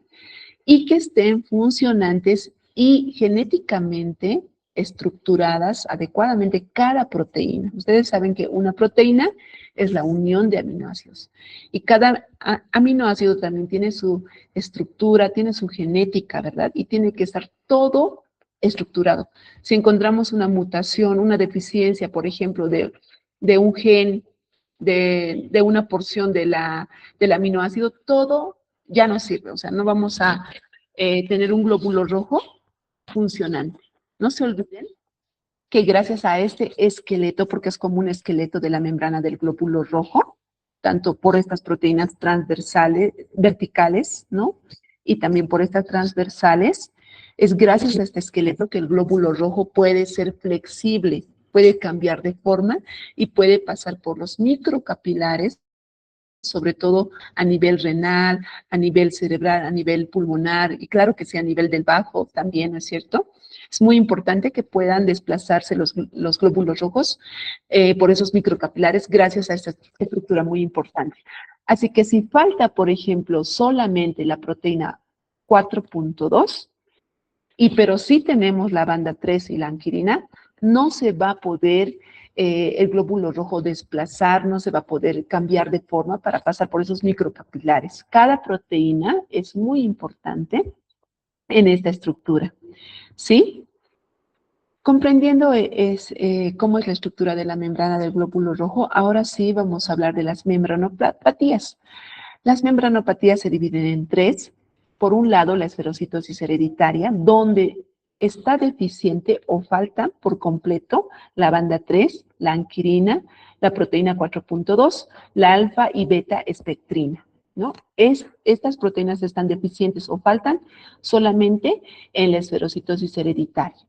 y que estén funcionantes y genéticamente estructuradas adecuadamente cada proteína. Ustedes saben que una proteína es la unión de aminoácidos y cada aminoácido también tiene su estructura, tiene su genética, ¿verdad? Y tiene que estar todo estructurado. Si encontramos una mutación, una deficiencia, por ejemplo, de un gen, de una porción del aminoácido, todo ya no sirve. O sea, no vamos a tener un glóbulo rojo funcionante. No se olviden que gracias a este esqueleto, porque es como un esqueleto de la membrana del glóbulo rojo, tanto por estas proteínas transversales, verticales, ¿no? Y también por estas transversales, es gracias a este esqueleto que el glóbulo rojo puede ser flexible, puede cambiar de forma y puede pasar por los microcapilares, sobre todo a nivel renal, a nivel cerebral, a nivel pulmonar y claro que sí a nivel del bajo también, ¿no es cierto? Es muy importante que puedan desplazarse los glóbulos rojos por esos microcapilares gracias a esta estructura muy importante. Así que si falta, por ejemplo, solamente la proteína 4.2, pero sí tenemos la banda 3 y la anquirina, no se va a poder el glóbulo rojo desplazar, no se va a poder cambiar de forma para pasar por esos microcapilares. Cada proteína es muy importante en esta estructura, ¿sí? Comprendiendo cómo es la estructura de la membrana del glóbulo rojo, ahora sí vamos a hablar de las membranopatías. Las membranopatías se dividen en tres. Por un lado, la esferocitosis hereditaria, donde está deficiente o falta por completo la banda 3, la anquirina, la proteína 4.2, la alfa y beta espectrina, ¿no? Estas proteínas están deficientes o faltan solamente en la esferocitosis hereditaria.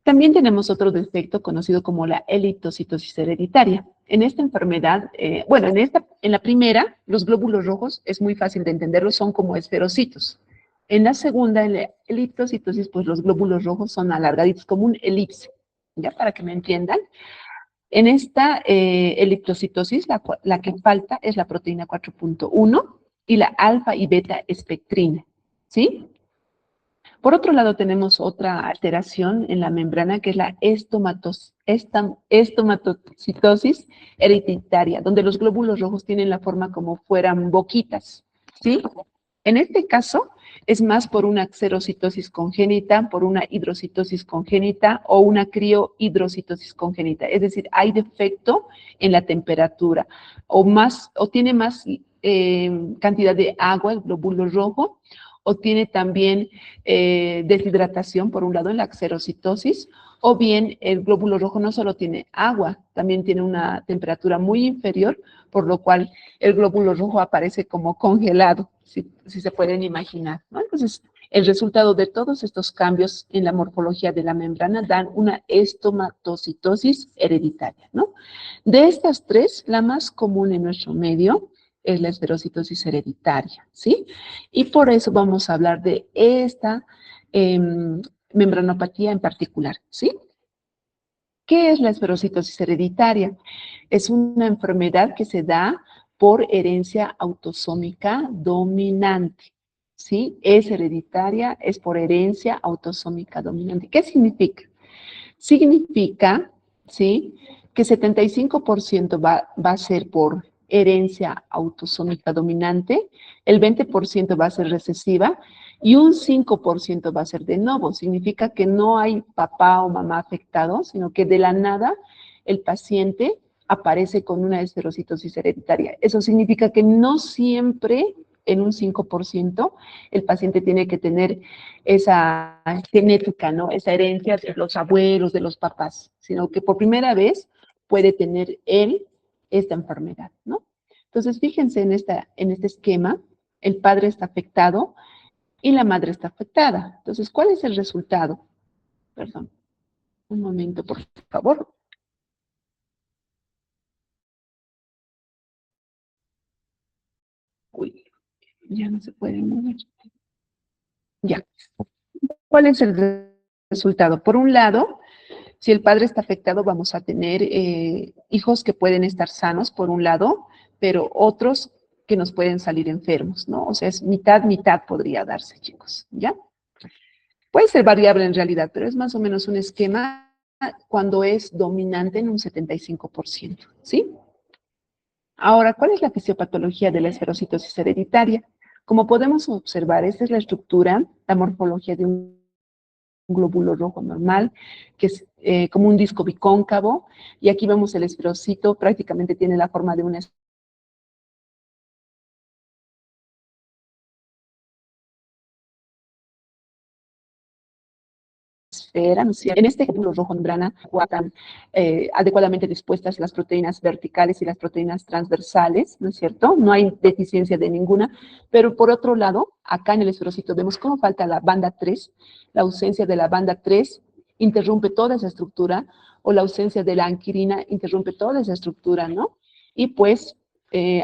También tenemos otro defecto conocido como la eritrocitosis hereditaria. En esta enfermedad, en la primera, los glóbulos rojos, es muy fácil de entenderlo, son como esferocitos. En la segunda, en la eritrocitosis, pues los glóbulos rojos son alargaditos, como un elipse, ¿ya? Para que me entiendan. En esta eritrocitosis, la que falta es la proteína 4.1 y la alfa y beta espectrina, ¿sí? Por otro lado, tenemos otra alteración en la membrana que es la estomatocitosis hereditaria, donde los glóbulos rojos tienen la forma como fueran boquitas, ¿sí? En este caso, es más por una xerocitosis congénita, por una hidrocitosis congénita o una criohidrocitosis congénita. Es decir, hay defecto en la temperatura o tiene más cantidad de agua el glóbulo rojo o tiene también deshidratación, por un lado, en la xerocitosis, o bien el glóbulo rojo no solo tiene agua, también tiene una temperatura muy inferior, por lo cual el glóbulo rojo aparece como congelado, si se pueden imaginar, ¿no? Entonces, el resultado de todos estos cambios en la morfología de la membrana dan una estomatocitosis hereditaria, ¿no? De estas tres, la más común en nuestro medio es la esferocitosis hereditaria, ¿sí? Y por eso vamos a hablar de esta membranopatía en particular, ¿sí? ¿Qué es la esferocitosis hereditaria? Es una enfermedad que se da por herencia autosómica dominante, ¿sí? Es hereditaria, es por herencia autosómica dominante. ¿Qué significa? Significa, ¿sí? Que 75% va a ser por herencia autosómica dominante, el 20% va a ser recesiva y un 5% va a ser de novo. Significa que no hay papá o mamá afectado, sino que de la nada el paciente aparece con una esferocitosis hereditaria. Eso significa que no siempre en un 5% el paciente tiene que tener esa genética, ¿no? Esa herencia de los abuelos, de los papás, sino que por primera vez puede tener él esta enfermedad, ¿no? Entonces, fíjense en este esquema, el padre está afectado y la madre está afectada. Entonces, ¿cuál es el resultado? Perdón, un momento, por favor. Uy, ya no se puede mover. Ya. ¿Cuál es el resultado? Por un lado, si el padre está afectado, vamos a tener hijos que pueden estar sanos, por un lado, pero otros que nos pueden salir enfermos, ¿no? O sea, es mitad, mitad podría darse, chicos, ¿ya? Puede ser variable en realidad, pero es más o menos un esquema cuando es dominante en un 75%, ¿sí? Ahora, ¿cuál es la fisiopatología de la esferocitosis hereditaria? Como podemos observar, esta es la estructura, la morfología de un glóbulo rojo normal, que es como un disco bicóncavo, y aquí vemos el esferocito, prácticamente tiene la forma de una esfera, ¿no es cierto? En este glóbulo rojo membrana están adecuadamente dispuestas las proteínas verticales y las proteínas transversales, ¿no es cierto? No hay deficiencia de ninguna, pero por otro lado, acá en el esferocito vemos cómo falta la banda 3, la ausencia de la banda 3 interrumpe toda esa estructura, o la ausencia de la anquirina interrumpe toda esa estructura, ¿no? Y pues,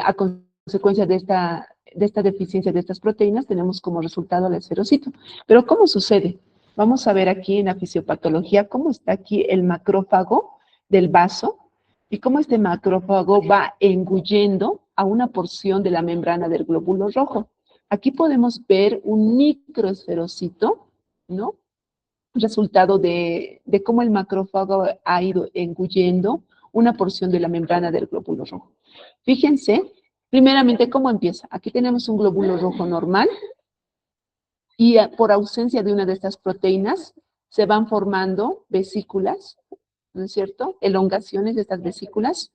a consecuencia de esta deficiencia de estas proteínas, tenemos como resultado el esferocito. Pero ¿cómo sucede? Vamos a ver aquí en la fisiopatología cómo está aquí el macrófago del vaso y cómo este macrófago va engullendo a una porción de la membrana del glóbulo rojo. Aquí podemos ver un microesferocito, ¿no? Resultado de cómo el macrófago ha ido engullendo una porción de la membrana del glóbulo rojo. Fíjense, primeramente, ¿cómo empieza? Aquí tenemos un glóbulo rojo normal, y por ausencia de una de estas proteínas se van formando vesículas, ¿no es cierto? Elongaciones de estas vesículas,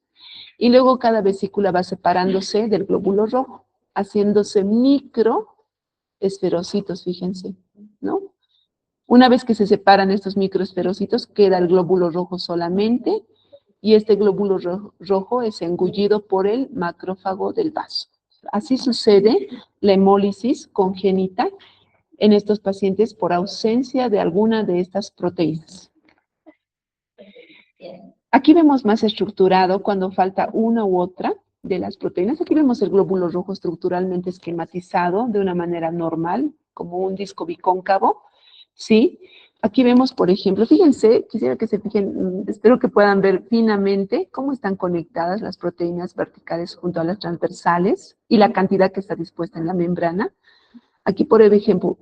y luego cada vesícula va separándose del glóbulo rojo, haciéndose microesferocitos, fíjense, ¿no? Una vez que se separan estos microesferocitos, queda el glóbulo rojo solamente, y este glóbulo rojo es engullido por el macrófago del vaso. Así sucede la hemólisis congénita en estos pacientes por ausencia de alguna de estas proteínas. Aquí vemos más estructurado cuando falta una u otra de las proteínas. Aquí vemos el glóbulo rojo estructuralmente esquematizado de una manera normal, como un disco bicóncavo, ¿sí? Aquí vemos, por ejemplo, fíjense, quisiera que se fijen, espero que puedan ver finamente cómo están conectadas las proteínas verticales junto a las transversales y la cantidad que está dispuesta en la membrana. Aquí, por ejemplo,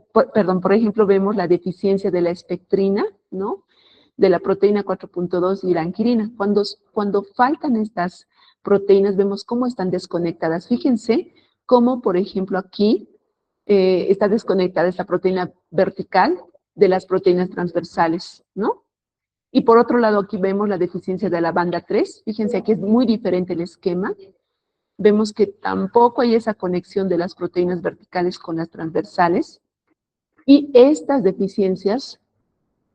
vemos la deficiencia de la espectrina, ¿no? De la proteína 4.2 y la anquirina. Cuando faltan estas proteínas, vemos cómo están desconectadas. Fíjense cómo, por ejemplo, aquí está desconectada esta proteína vertical de las proteínas transversales, ¿no? Y por otro lado, aquí vemos la deficiencia de la banda 3. Fíjense, aquí es muy diferente el esquema. Vemos que tampoco hay esa conexión de las proteínas verticales con las transversales, y estas deficiencias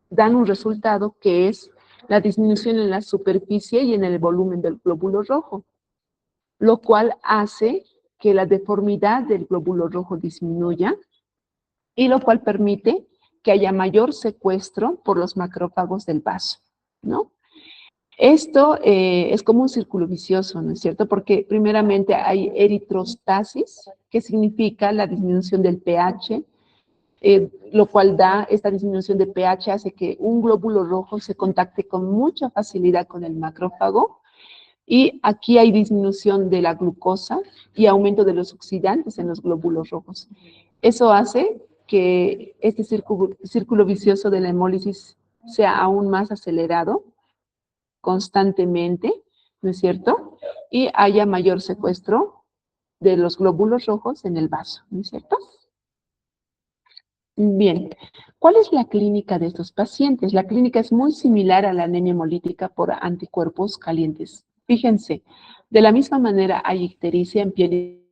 dan un resultado que es la disminución en la superficie y en el volumen del glóbulo rojo, lo cual hace que la deformidad del glóbulo rojo disminuya, y lo cual permite que haya mayor secuestro por los macrófagos del vaso, ¿no? Esto es como un círculo vicioso, ¿no es cierto? Porque primeramente hay eritrostasis, que significa la disminución del pH, lo cual da, esta disminución de pH hace que un glóbulo rojo se contacte con mucha facilidad con el macrófago, y aquí hay disminución de la glucosa y aumento de los oxidantes en los glóbulos rojos. Eso hace que este círculo vicioso de la hemólisis sea aún más acelerado constantemente, ¿no es cierto? Y haya mayor secuestro de los glóbulos rojos en el vaso, ¿no es cierto? Bien, ¿cuál es la clínica de estos pacientes? La clínica es muy similar a la anemia hemolítica por anticuerpos calientes. Fíjense, de la misma manera hay ictericia en piel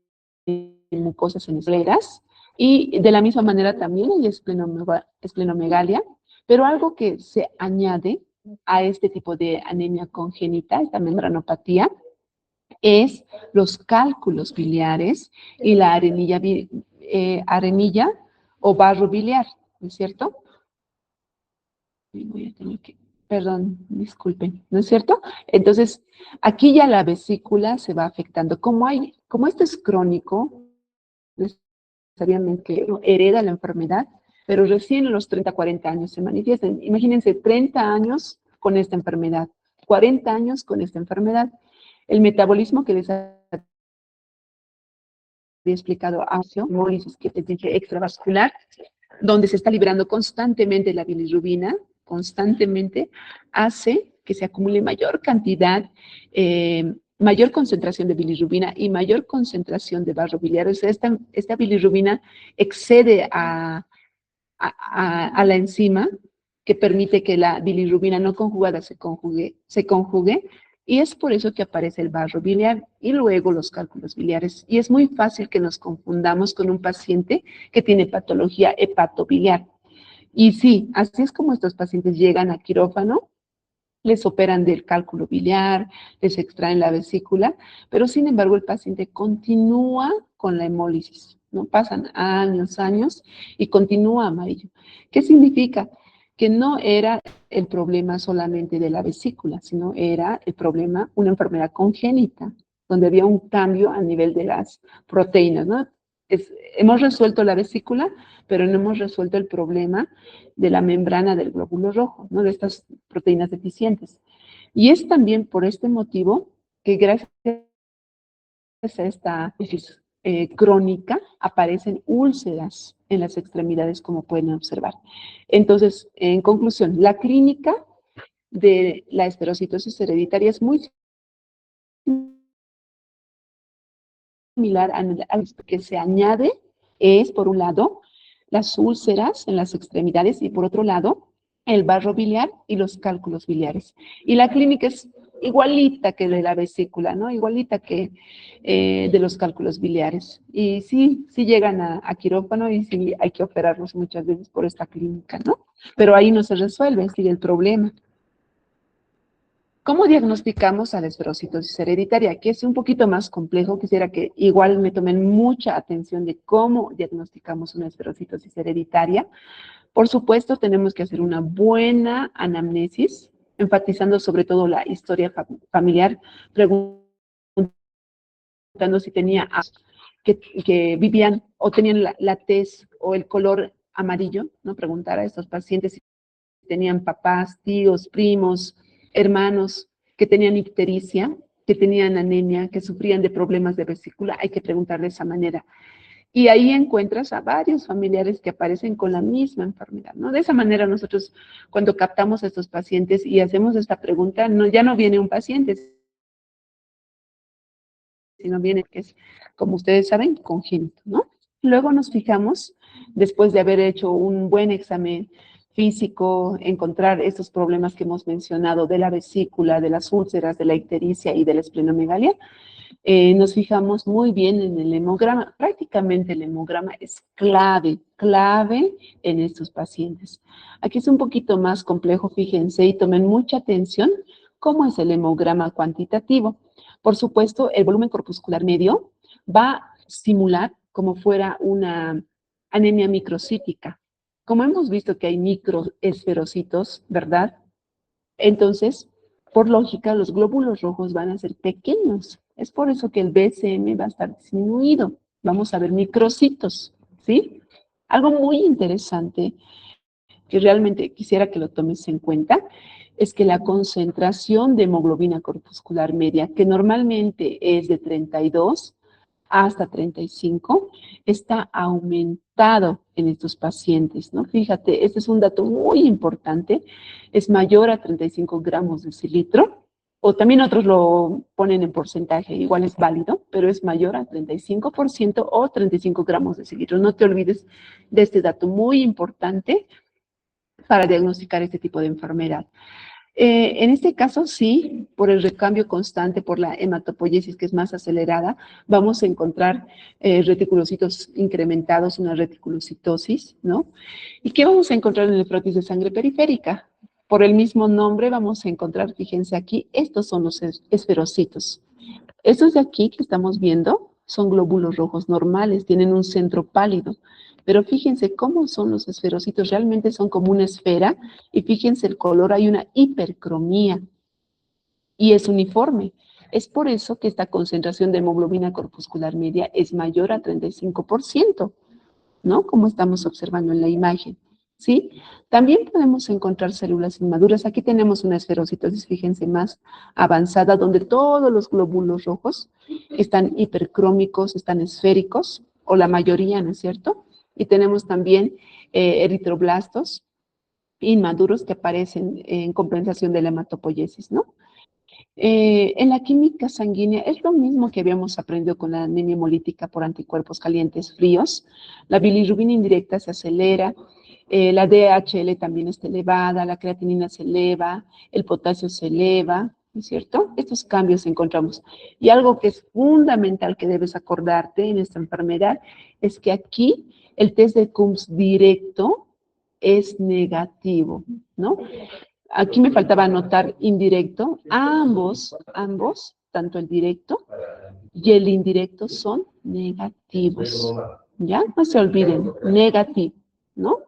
y mucosas en escleras, y de la misma manera también hay esplenomegalia, pero algo que se añade a este tipo de anemia congénita, esta membranopatía, es los cálculos biliares y la arenilla o barro biliar, ¿no es cierto? Voy a tener que, perdón, disculpen, ¿no es cierto? Entonces, aquí ya la vesícula se va afectando. Como esto es crónico, necesariamente hereda la enfermedad, pero recién a los 30, 40 años se manifiestan. Imagínense, 30 años con esta enfermedad, 40 años con esta enfermedad. El metabolismo que les había explicado, hemólisis que te dije extravascular, donde se está liberando constantemente la bilirrubina, constantemente, hace que se acumule mayor cantidad, mayor concentración de bilirrubina y mayor concentración de barro biliar. O sea, esta bilirrubina excede a la enzima que permite que la bilirrubina no conjugada se conjugue, y es por eso que aparece el barro biliar y luego los cálculos biliares. Y es muy fácil que nos confundamos con un paciente que tiene patología hepatobiliar. Y sí, así es como estos pacientes llegan a quirófano, les operan del cálculo biliar, les extraen la vesícula, pero sin embargo el paciente continúa con la hemólisis, ¿no? Pasan años y continúa amarillo. ¿Qué significa? Que no era el problema solamente de la vesícula, sino era el problema, una enfermedad congénita, donde había un cambio a nivel de las proteínas, ¿no? Hemos resuelto la vesícula, pero no hemos resuelto el problema de la membrana del glóbulo rojo, ¿no? De estas proteínas deficientes. Y es también por este motivo que gracias a esta crónica aparecen úlceras en las extremidades, como pueden observar. Entonces, en conclusión, la clínica de la esferocitosis hereditaria es muy similar a que se añade es, por un lado, las úlceras en las extremidades y por otro lado, el barro biliar y los cálculos biliares. Y la clínica es igualita que de la vesícula, ¿no? Igualita que de los cálculos biliares. Y sí llegan a quirófano y sí hay que operarlos muchas veces por esta clínica, ¿no? Pero ahí no se resuelve, sigue el problema. ¿Cómo diagnosticamos a la esferocitosis hereditaria? Que es un poquito más complejo. Quisiera que igual me tomen mucha atención de cómo diagnosticamos una esferocitosis hereditaria. Por supuesto, tenemos que hacer una buena anamnesis, enfatizando sobre todo la historia familiar, preguntando si tenía que vivían o tenían la tez o el color amarillo, ¿no? Preguntar a estos pacientes si tenían papás, tíos, primos, hermanos que tenían ictericia, que tenían anemia, que sufrían de problemas de vesícula. Hay que preguntar de esa manera. Y ahí encuentras a varios familiares que aparecen con la misma enfermedad, ¿no? De esa manera nosotros, cuando captamos a estos pacientes y hacemos esta pregunta, ya no viene un paciente, sino viene, que es, como ustedes saben, congénito, ¿no? Luego nos fijamos, después de haber hecho un buen examen físico, encontrar estos problemas que hemos mencionado de la vesícula, de las úlceras, de la ictericia y de la esplenomegalia, nos fijamos muy bien en el hemograma. Prácticamente el hemograma es clave en estos pacientes. Aquí es un poquito más complejo, fíjense, y tomen mucha atención cómo es el hemograma cuantitativo. Por supuesto, el volumen corpuscular medio va a simular como fuera una anemia microcítica. Como hemos visto que hay microesferocitos, ¿verdad? Entonces, por lógica, los glóbulos rojos van a ser pequeños. Es por eso que el BCM va a estar disminuido. Vamos a ver microcitos, ¿sí? Algo muy interesante que realmente quisiera que lo tomes en cuenta es que la concentración de hemoglobina corpuscular media, que normalmente es de 32 hasta 35, está aumentado en estos pacientes, ¿no? Fíjate, este es un dato muy importante, es mayor a 35 gramos de decilitro, o también otros lo ponen en porcentaje, igual es válido, pero es mayor a 35% o 35 gramos de decilitro. No te olvides de este dato muy importante para diagnosticar este tipo de enfermedad. En este caso, sí, por el recambio constante, por la hematopoiesis que es más acelerada, vamos a encontrar reticulocitos incrementados, una reticulocitosis, ¿no? ¿Y qué vamos a encontrar en el nefrotis de sangre periférica? Por el mismo nombre vamos a encontrar, fíjense aquí, estos son los esferocitos. Estos de aquí que estamos viendo son glóbulos rojos normales, tienen un centro pálido. Pero fíjense cómo son los esferocitos, realmente son como una esfera, y fíjense el color, hay una hipercromía, y es uniforme. Es por eso que esta concentración de hemoglobina corpuscular media es mayor a 35%. ¿no? Como estamos observando en la imagen, ¿sí? También podemos encontrar células inmaduras. Aquí tenemos una esferocitosis, fíjense, más avanzada, donde todos los glóbulos rojos están hipercrómicos, están esféricos, o la mayoría, ¿no es cierto? Y tenemos también eritroblastos inmaduros que aparecen en compensación de la hematopoiesis, ¿no? En la química sanguínea es lo mismo que habíamos aprendido con la anemia hemolítica por anticuerpos calientes fríos. La bilirrubina indirecta se acelera, la DHL también está elevada, la creatinina se eleva, el potasio se eleva, ¿no es cierto? Estos cambios encontramos. Y algo que es fundamental que debes acordarte en esta enfermedad es que aquí el test de Coombs directo es negativo, ¿no? Aquí me faltaba anotar indirecto. Ambos, tanto el directo y el indirecto son negativos. ¿Ya? No se olviden, negativo, ¿no?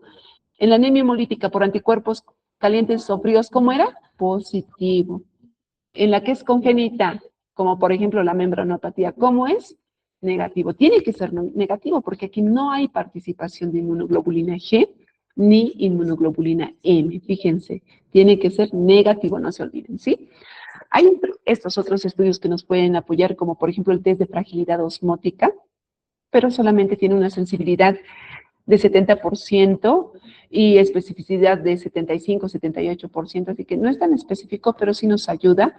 En la anemia hemolítica por anticuerpos calientes o fríos, ¿cómo era? Positivo. En la que es congénita, como por ejemplo la membranopatía, ¿cómo es? Negativo. Tiene que ser negativo porque aquí no hay participación de inmunoglobulina G ni inmunoglobulina M. Fíjense, tiene que ser negativo, no se olviden, ¿sí? Hay estos otros estudios que nos pueden apoyar, como por ejemplo el test de fragilidad osmótica, pero solamente tiene una sensibilidad de 70% y especificidad de 75-78%, así que no es tan específico, pero sí nos ayuda.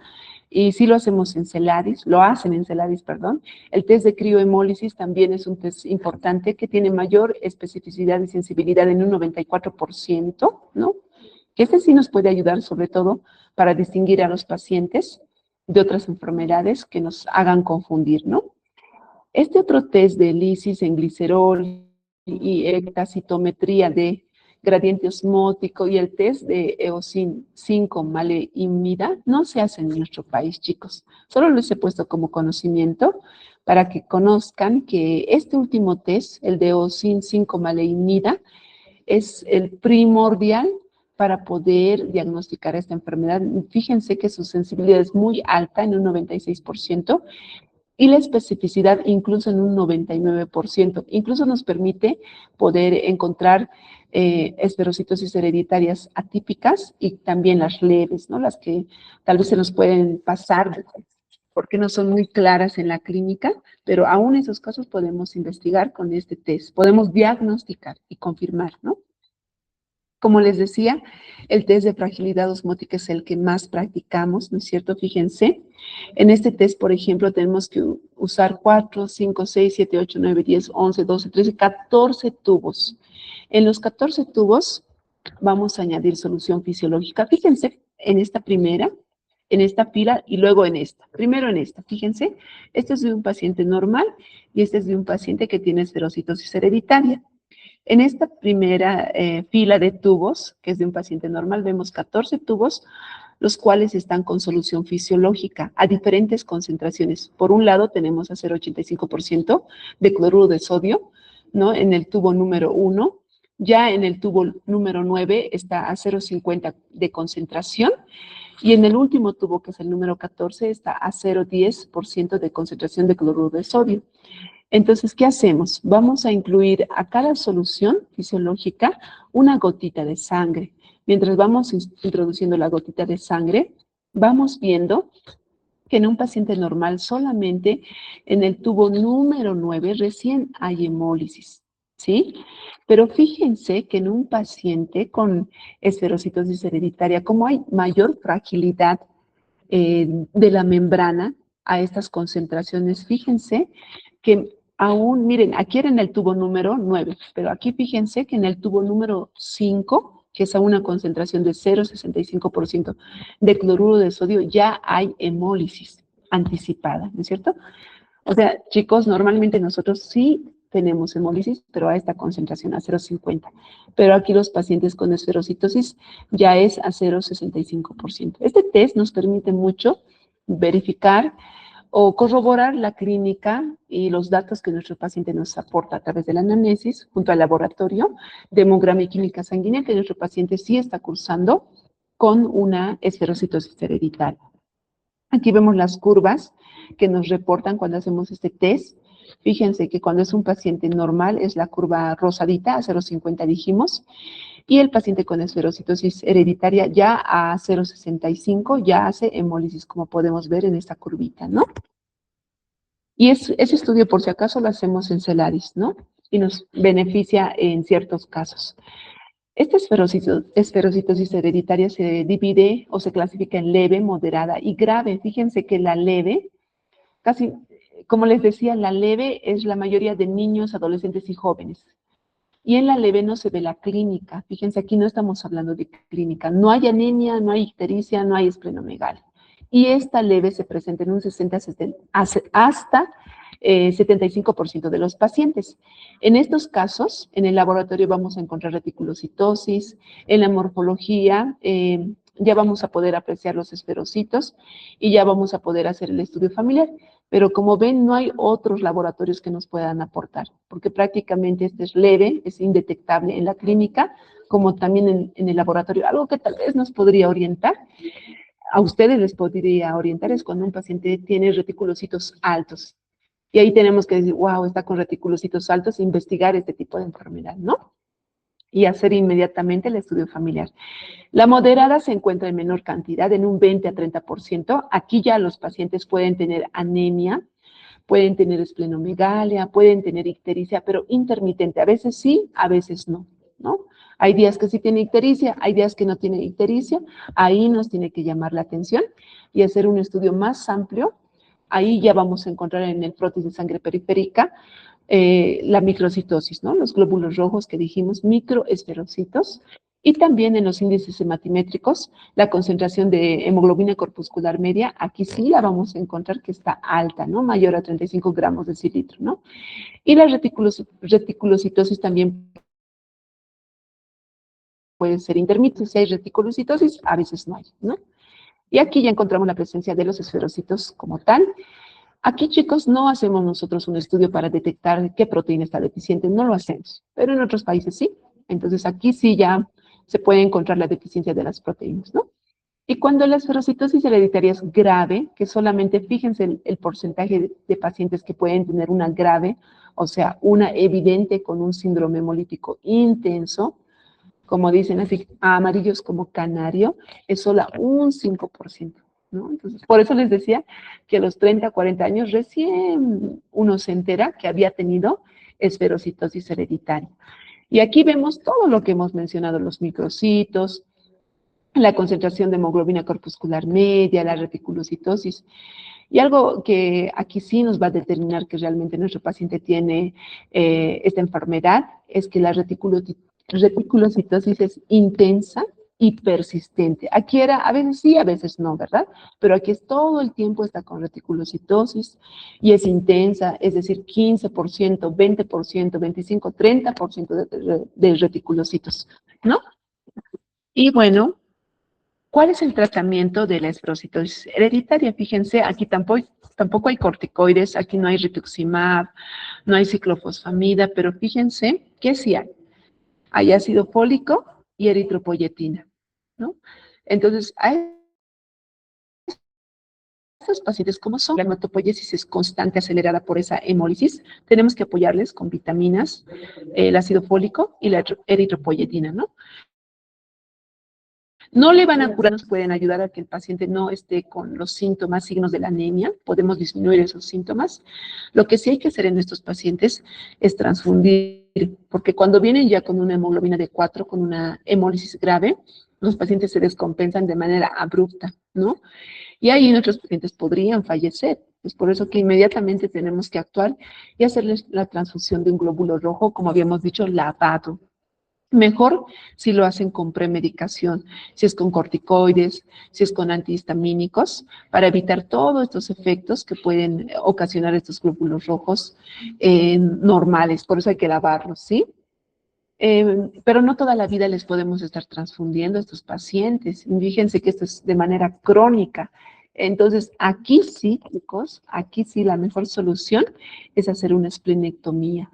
Y sí lo hacemos en Celadis, lo hacen en Celadis, perdón. El test de criohemólisis también es un test importante que tiene mayor especificidad y sensibilidad en un 94%, ¿no? Que este sí nos puede ayudar sobre todo para distinguir a los pacientes de otras enfermedades que nos hagan confundir, ¿no? Este otro test de lisis en glicerol y ectacitometría de gradiente osmótico y el test de eosin 5 maleimida no se hace en nuestro país, chicos. Solo les he puesto como conocimiento para que conozcan que este último test, el de eosin 5 maleimida, es el primordial para poder diagnosticar esta enfermedad. Fíjense que su sensibilidad es muy alta, en un 96%, y la especificidad incluso en un 99%. Incluso nos permite poder encontrar esferocitosis hereditarias atípicas y también las leves, ¿no? Las que tal vez se nos pueden pasar porque no son muy claras en la clínica, pero aún en esos casos podemos investigar con este test, podemos diagnosticar y confirmar, ¿no? Como les decía, el test de fragilidad osmótica es el que más practicamos, ¿no es cierto? Fíjense, en este test, por ejemplo, tenemos que usar 4, 5, 6, 7, 8, 9, 10, 11, 12, 13, 14 tubos. En los 14 tubos vamos a añadir solución fisiológica. Fíjense en esta primera, en esta fila y luego en esta. Primero en esta, fíjense, este es de un paciente normal y este es de un paciente que tiene esferocitosis hereditaria. En esta primera fila de tubos, que es de un paciente normal, vemos 14 tubos, los cuales están con solución fisiológica a diferentes concentraciones. Por un lado tenemos a 0,85% de cloruro de sodio, ¿no? En el tubo número 1. Ya en el tubo número 9 está a 0,50 de concentración. Y en el último tubo, que es el número 14, está a 0,10% de concentración de cloruro de sodio. Entonces, ¿qué hacemos? Vamos a incluir a cada solución fisiológica una gotita de sangre. Mientras vamos introduciendo la gotita de sangre, vamos viendo que en un paciente normal solamente en el tubo número 9 recién hay hemólisis, ¿sí? Pero fíjense que en un paciente con esferocitosis hereditaria, como hay mayor fragilidad de la membrana a estas concentraciones, fíjense que aún, miren, aquí era en el tubo número 9, pero aquí fíjense que en el tubo número 5, que es a una concentración de 0,65% de cloruro de sodio, ya hay hemólisis anticipada, ¿no es cierto? O sea, chicos, normalmente nosotros sí tenemos hemólisis, pero a esta concentración, a 0,50. Pero aquí los pacientes con esferocitosis ya es a 0,65%. Este test nos permite mucho verificar o corroborar la clínica y los datos que nuestro paciente nos aporta a través de la anamnesis junto al laboratorio de hemograma y química sanguínea que nuestro paciente sí está cursando con una esferocitosis hereditaria. Aquí vemos las curvas que nos reportan cuando hacemos este test. Fíjense que cuando es un paciente normal es la curva rosadita, a 0,50 dijimos, y el paciente con esferocitosis hereditaria ya a 0,65 ya hace hemólisis, como podemos ver en esta curvita, ¿no? Y ese estudio, por si acaso, lo hacemos en Celaris, ¿no? Y nos beneficia en ciertos casos. Esta esferocitosis hereditaria se divide o se clasifica en leve, moderada y grave. Fíjense que la leve, casi, como les decía, la leve es la mayoría de niños, adolescentes y jóvenes. Y en la leve no se ve la clínica. Fíjense, aquí no estamos hablando de clínica. No hay anemia, no hay ictericia, no hay esplenomegalia. Y esta leve se presenta en un 60 hasta 75% de los pacientes. En estos casos, en el laboratorio vamos a encontrar reticulocitosis, en la morfología ya vamos a poder apreciar los esferocitos y ya vamos a poder hacer el estudio familiar. Pero como ven, no hay otros laboratorios que nos puedan aportar, porque prácticamente este es leve, es indetectable en la clínica, como también en el laboratorio. Algo que tal vez nos podría orientar, a ustedes les podría orientar, es cuando un paciente tiene reticulocitos altos. Y ahí tenemos que decir, wow, está con reticulocitos altos, investigar este tipo de enfermedad, ¿no? Y hacer inmediatamente el estudio familiar. La moderada se encuentra en menor cantidad, en un 20 a 30%. Aquí ya los pacientes pueden tener anemia, pueden tener esplenomegalia, pueden tener ictericia, pero intermitente. A veces sí, a veces no, ¿no? Hay días que sí tiene ictericia, hay días que no tiene ictericia. Ahí nos tiene que llamar la atención y hacer un estudio más amplio. Ahí ya vamos a encontrar en el frotis de sangre periférica la microcitosis, ¿no? Los glóbulos rojos que dijimos, microesferocitos, y también en los índices hematimétricos, la concentración de hemoglobina corpuscular media, aquí sí la vamos a encontrar que está alta, ¿no? Mayor a 35 gramos de cilitro, ¿no? Y la reticulocitosis también puede ser intermitente. Si hay reticulocitosis, a veces no hay, ¿no? Y aquí ya encontramos la presencia de los esferocitos como tal. Aquí, chicos, no hacemos nosotros un estudio para detectar qué proteína está deficiente, no lo hacemos, pero en otros países sí. Entonces, aquí sí ya se puede encontrar la deficiencia de las proteínas, ¿no? Y cuando la esferocitosis hereditaria es grave, que solamente fíjense el porcentaje de pacientes que pueden tener una grave, o sea, una evidente con un síndrome hemolítico intenso, como dicen así, amarillos como canario, es solo un 5%. ¿No? Entonces, por eso les decía que a los 30, 40 años recién uno se entera que había tenido esferocitosis hereditaria. Y aquí vemos todo lo que hemos mencionado, los microcitos, la concentración de hemoglobina corpuscular media, la reticulocitosis. Y algo que aquí sí nos va a determinar que realmente nuestro paciente tiene esta enfermedad es que la reticulocitosis es intensa y persistente. Aquí era, a veces sí, a veces no, ¿verdad? Pero aquí es todo el tiempo está con reticulocitosis y es intensa, es decir, 15%, 20%, 25%, 30% de reticulocitos, ¿no? Y bueno, ¿cuál es el tratamiento de la esferocitosis hereditaria? Fíjense, aquí tampoco hay corticoides, aquí no hay rituximab, no hay ciclofosfamida, pero fíjense que sí hay. Hay ácido fólico y eritropoyetina, ¿no? Entonces, a estos pacientes, como son, la hematopoiesis es constante, acelerada por esa hemólisis, tenemos que apoyarles con vitaminas, el ácido fólico y la eritropoyetina, ¿no? No le van a curar, nos pueden ayudar a que el paciente no esté con los síntomas, signos de la anemia, podemos disminuir esos síntomas. Lo que sí hay que hacer en estos pacientes es transfundir, porque cuando vienen ya con una hemoglobina de 4, con una hemólisis grave, los pacientes se descompensan de manera abrupta, ¿no? Y ahí nuestros pacientes podrían fallecer. Es por eso que inmediatamente tenemos que actuar y hacerles la transfusión de un glóbulo rojo, como habíamos dicho, lavado. Mejor si lo hacen con premedicación, si es con corticoides, si es con antihistamínicos, para evitar todos estos efectos que pueden ocasionar estos glóbulos rojos normales. Por eso hay que lavarlos, ¿sí? Pero no toda la vida les podemos estar transfundiendo a estos pacientes. Fíjense que esto es de manera crónica. Entonces, aquí sí, chicos, aquí sí la mejor solución es hacer una esplenectomía.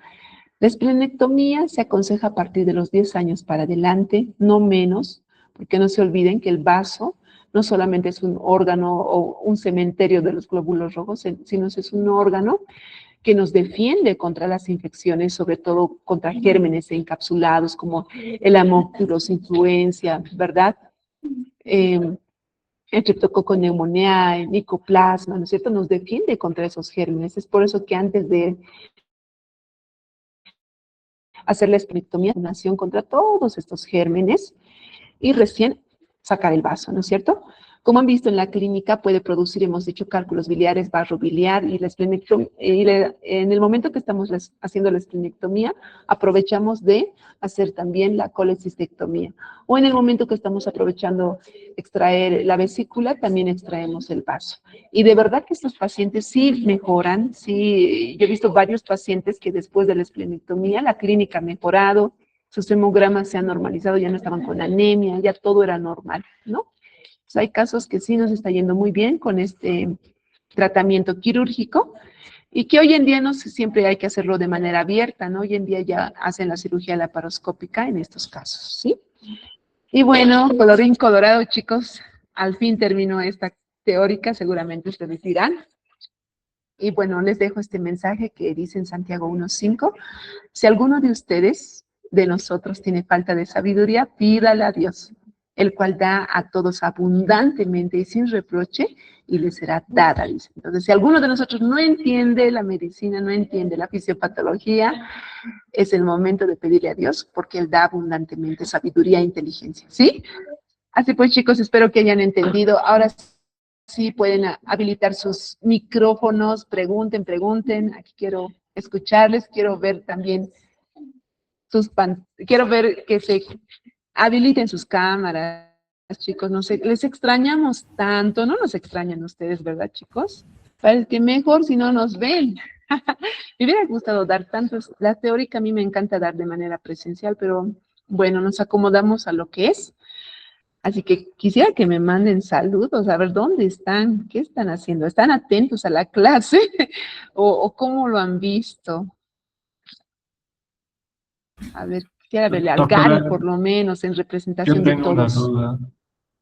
La esplenectomía se aconseja a partir de los 10 años para adelante, no menos, porque no se olviden que el vaso no solamente es un órgano o un cementerio de los glóbulos rojos, sino es un órgano que nos defiende contra las infecciones, sobre todo contra gérmenes encapsulados como el Haemophilus influenza, ¿verdad? El Streptococcus pneumoniae, el Mycoplasma, ¿no es cierto? Nos defiende contra esos gérmenes. Es por eso que antes de hacer la esplenectomía, vacunación contra todos estos gérmenes y recién sacar el vaso, ¿no es cierto? Como han visto en la clínica, puede producir, hemos dicho, cálculos biliares, barro biliar y la esplenectomía. En el momento que estamos haciendo la esplenectomía, aprovechamos de hacer también la colecistectomía. O en el momento que estamos aprovechando extraer la vesícula, también extraemos el vaso. Y de verdad que estos pacientes sí mejoran, sí, yo he visto varios pacientes que después de la esplenectomía, la clínica ha mejorado, sus hemogramas se han normalizado, ya no estaban con anemia, ya todo era normal, ¿no? Pues hay casos que sí nos está yendo muy bien con este tratamiento quirúrgico y que hoy en día no siempre hay que hacerlo de manera abierta, ¿no? Hoy en día ya hacen la cirugía laparoscópica en estos casos, ¿sí? Y bueno, colorín colorado, chicos, al fin terminó esta teórica, seguramente ustedes dirán. Y bueno, les dejo este mensaje que dice en Santiago 1:5. Si alguno de ustedes, de nosotros, tiene falta de sabiduría, pídala a Dios, el cual da a todos abundantemente y sin reproche, y le será dada, dice. Entonces, si alguno de nosotros no entiende la medicina, no entiende la fisiopatología, es el momento de pedirle a Dios, porque Él da abundantemente sabiduría e inteligencia, ¿sí? Así pues, chicos, espero que hayan entendido. Ahora sí pueden habilitar sus micrófonos, pregunten. Aquí quiero escucharles, quiero ver también quiero ver que se habiliten sus cámaras, chicos, no sé, les extrañamos tanto, no nos extrañan ustedes, ¿verdad, chicos? Parece que mejor si no nos ven. Me hubiera gustado dar tantos, la teórica a mí me encanta dar de manera presencial, pero bueno, nos acomodamos a lo que es. Así que quisiera que me manden saludos, a ver dónde están, qué están haciendo, ¿están atentos a la clase o cómo lo han visto? A ver, quisiera verle al Gary Doctora, por lo menos en yo representación de tengo una todos. duda.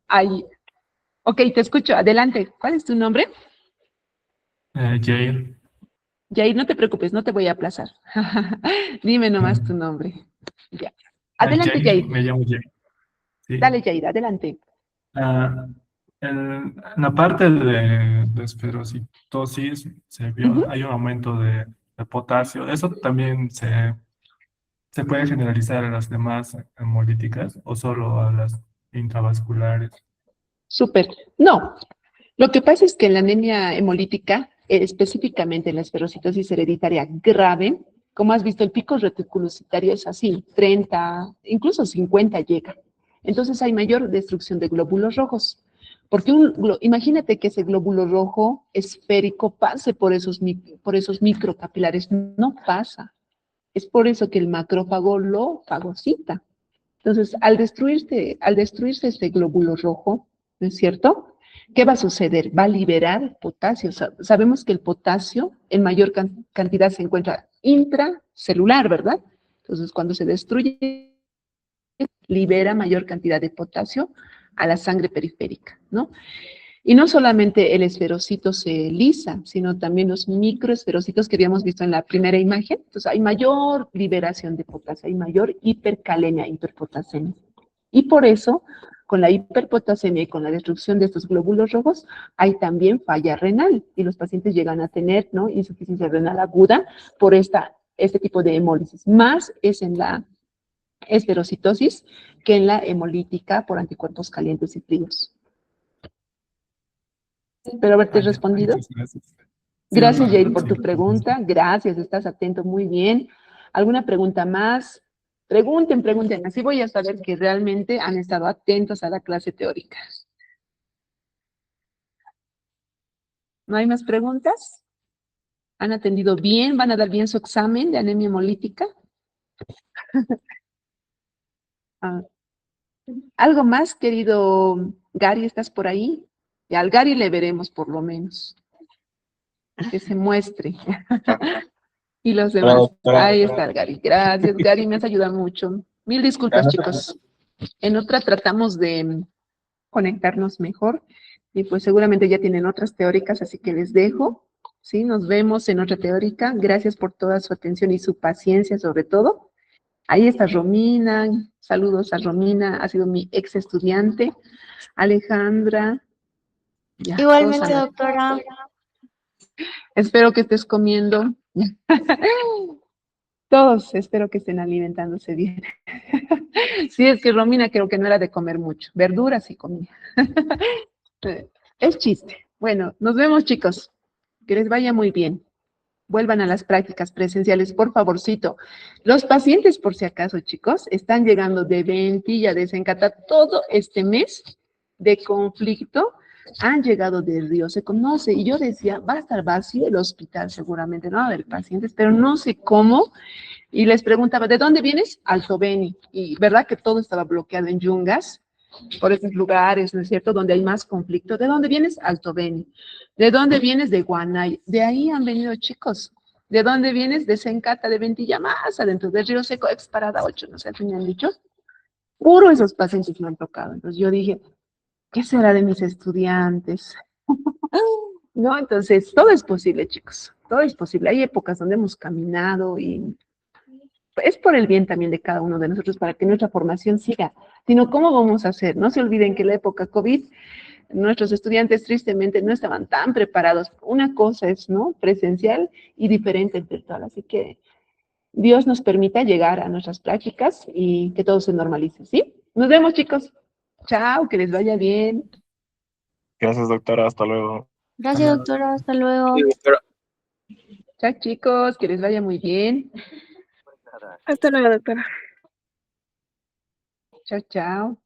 Ahí. Ok, te escucho, adelante. ¿Cuál es tu nombre? Jair, Jair, no te preocupes, no te voy a aplazar. Dime nomás tu nombre. Ya. Adelante, Jair, Jair. me llamo Jair. Sí. Dale, Jair, adelante. Ah, en la parte de esferocitosis se Ujú. vio, hay un aumento de potasio. ¿Eso también se puede generalizar a las demás hemolíticas o solo a las intravasculares? Súper. No, lo que pasa es que en la anemia hemolítica, específicamente en la esferocitosis hereditaria grave, como has visto, el pico reticulocitario es así, 30, incluso 50 llega. Entonces hay mayor destrucción de glóbulos rojos. Porque imagínate que ese glóbulo rojo esférico pase por esos microcapilares. No pasa. Es por eso que el macrófago lo fagocita. Entonces, al destruirse este glóbulo rojo, ¿no es cierto? ¿Qué va a suceder? Va a liberar potasio. Sabemos que el potasio en mayor cantidad se encuentra intracelular, ¿verdad? Entonces, cuando se destruye, libera mayor cantidad de potasio a la sangre periférica, ¿no? Y no solamente el esferocito se lisa, sino también los microesferocitos que habíamos visto en la primera imagen. Entonces hay mayor liberación de potasio, hay mayor hipercalemia, hiperpotasemia. Y por eso, con la hiperpotasemia y con la destrucción de estos glóbulos rojos, hay también falla renal y los pacientes llegan a tener, ¿no?, insuficiencia renal aguda por este tipo de hemólisis. Más es en la esferocitosis que en la hemolítica por anticuerpos calientes y fríos. Espero haberte Ya, respondido. muchas gracias. Sí, Gracias, Jair, por sí, tu pregunta. Gracias, estás atento muy bien. ¿Alguna pregunta más? Pregunten. Así voy a saber que realmente han estado atentos a la clase teórica. ¿No hay más preguntas? ¿Han atendido bien? ¿Van a dar bien su examen de anemia hemolítica? Ah, ¿algo más, querido Gary? ¿Estás por ahí? Y al Gary le veremos por lo menos. Que se muestre. Y los Hola, demás. doctora. Ahí está el Gary. Gracias, Gary, me has ayudado mucho. Mil disculpas, chicos. En otra tratamos de conectarnos mejor y pues seguramente ya tienen otras teóricas, así que les dejo. ¿sí? Nos vemos en otra teórica. Gracias por toda su atención y su paciencia, sobre todo. Ahí está Romina. Saludos a Romina, ha sido mi ex estudiante. Alejandra. Ya, todos Igualmente, a- doctora. Espero que estés comiendo. Todos espero que estén alimentándose bien. Sí, es que Romina creo que no era de comer mucho. Verduras sí comía. Es chiste. Bueno, nos vemos, chicos. Que les vaya muy bien. Vuelvan a las prácticas presenciales, por favorcito. Los pacientes, por si acaso, chicos, están llegando de Ventilla, de Sencata, todo este mes de conflicto. Han llegado de Río Seco, no sé, y yo decía, va a estar vacío el hospital seguramente, no va a haber pacientes, pero no sé cómo. Y les preguntaba, ¿de dónde vienes? Alto Beni. Y verdad que todo estaba bloqueado en Yungas, por esos lugares, ¿no es cierto?, donde hay más conflicto. ¿De dónde vienes? Alto Beni. ¿De dónde vienes? De Guanay. De ahí han venido chicos. ¿De dónde vienes? De Sencata, de Ventilla, más adentro, de Río Seco, ex Parada 8, no sé qué me han dicho. Puro esos pacientes me han tocado. Entonces yo dije, ¿qué será de mis estudiantes? No, entonces todo es posible, chicos. Todo es posible. Hay épocas donde hemos caminado y es por el bien también de cada uno de nosotros para que nuestra formación siga, sino cómo vamos a hacer. No se olviden que en la época COVID, nuestros estudiantes tristemente no estaban tan preparados. Una cosa es, ¿no?, presencial y diferente el virtual. Así que Dios nos permita llegar a nuestras prácticas y que todo se normalice, ¿sí? Nos vemos, chicos. Chao, que les vaya bien. Gracias, doctora. Hasta luego. Gracias, doctora. Hasta luego. Chao, chicos, que les vaya muy bien. Hasta luego, doctora. Chao, chao.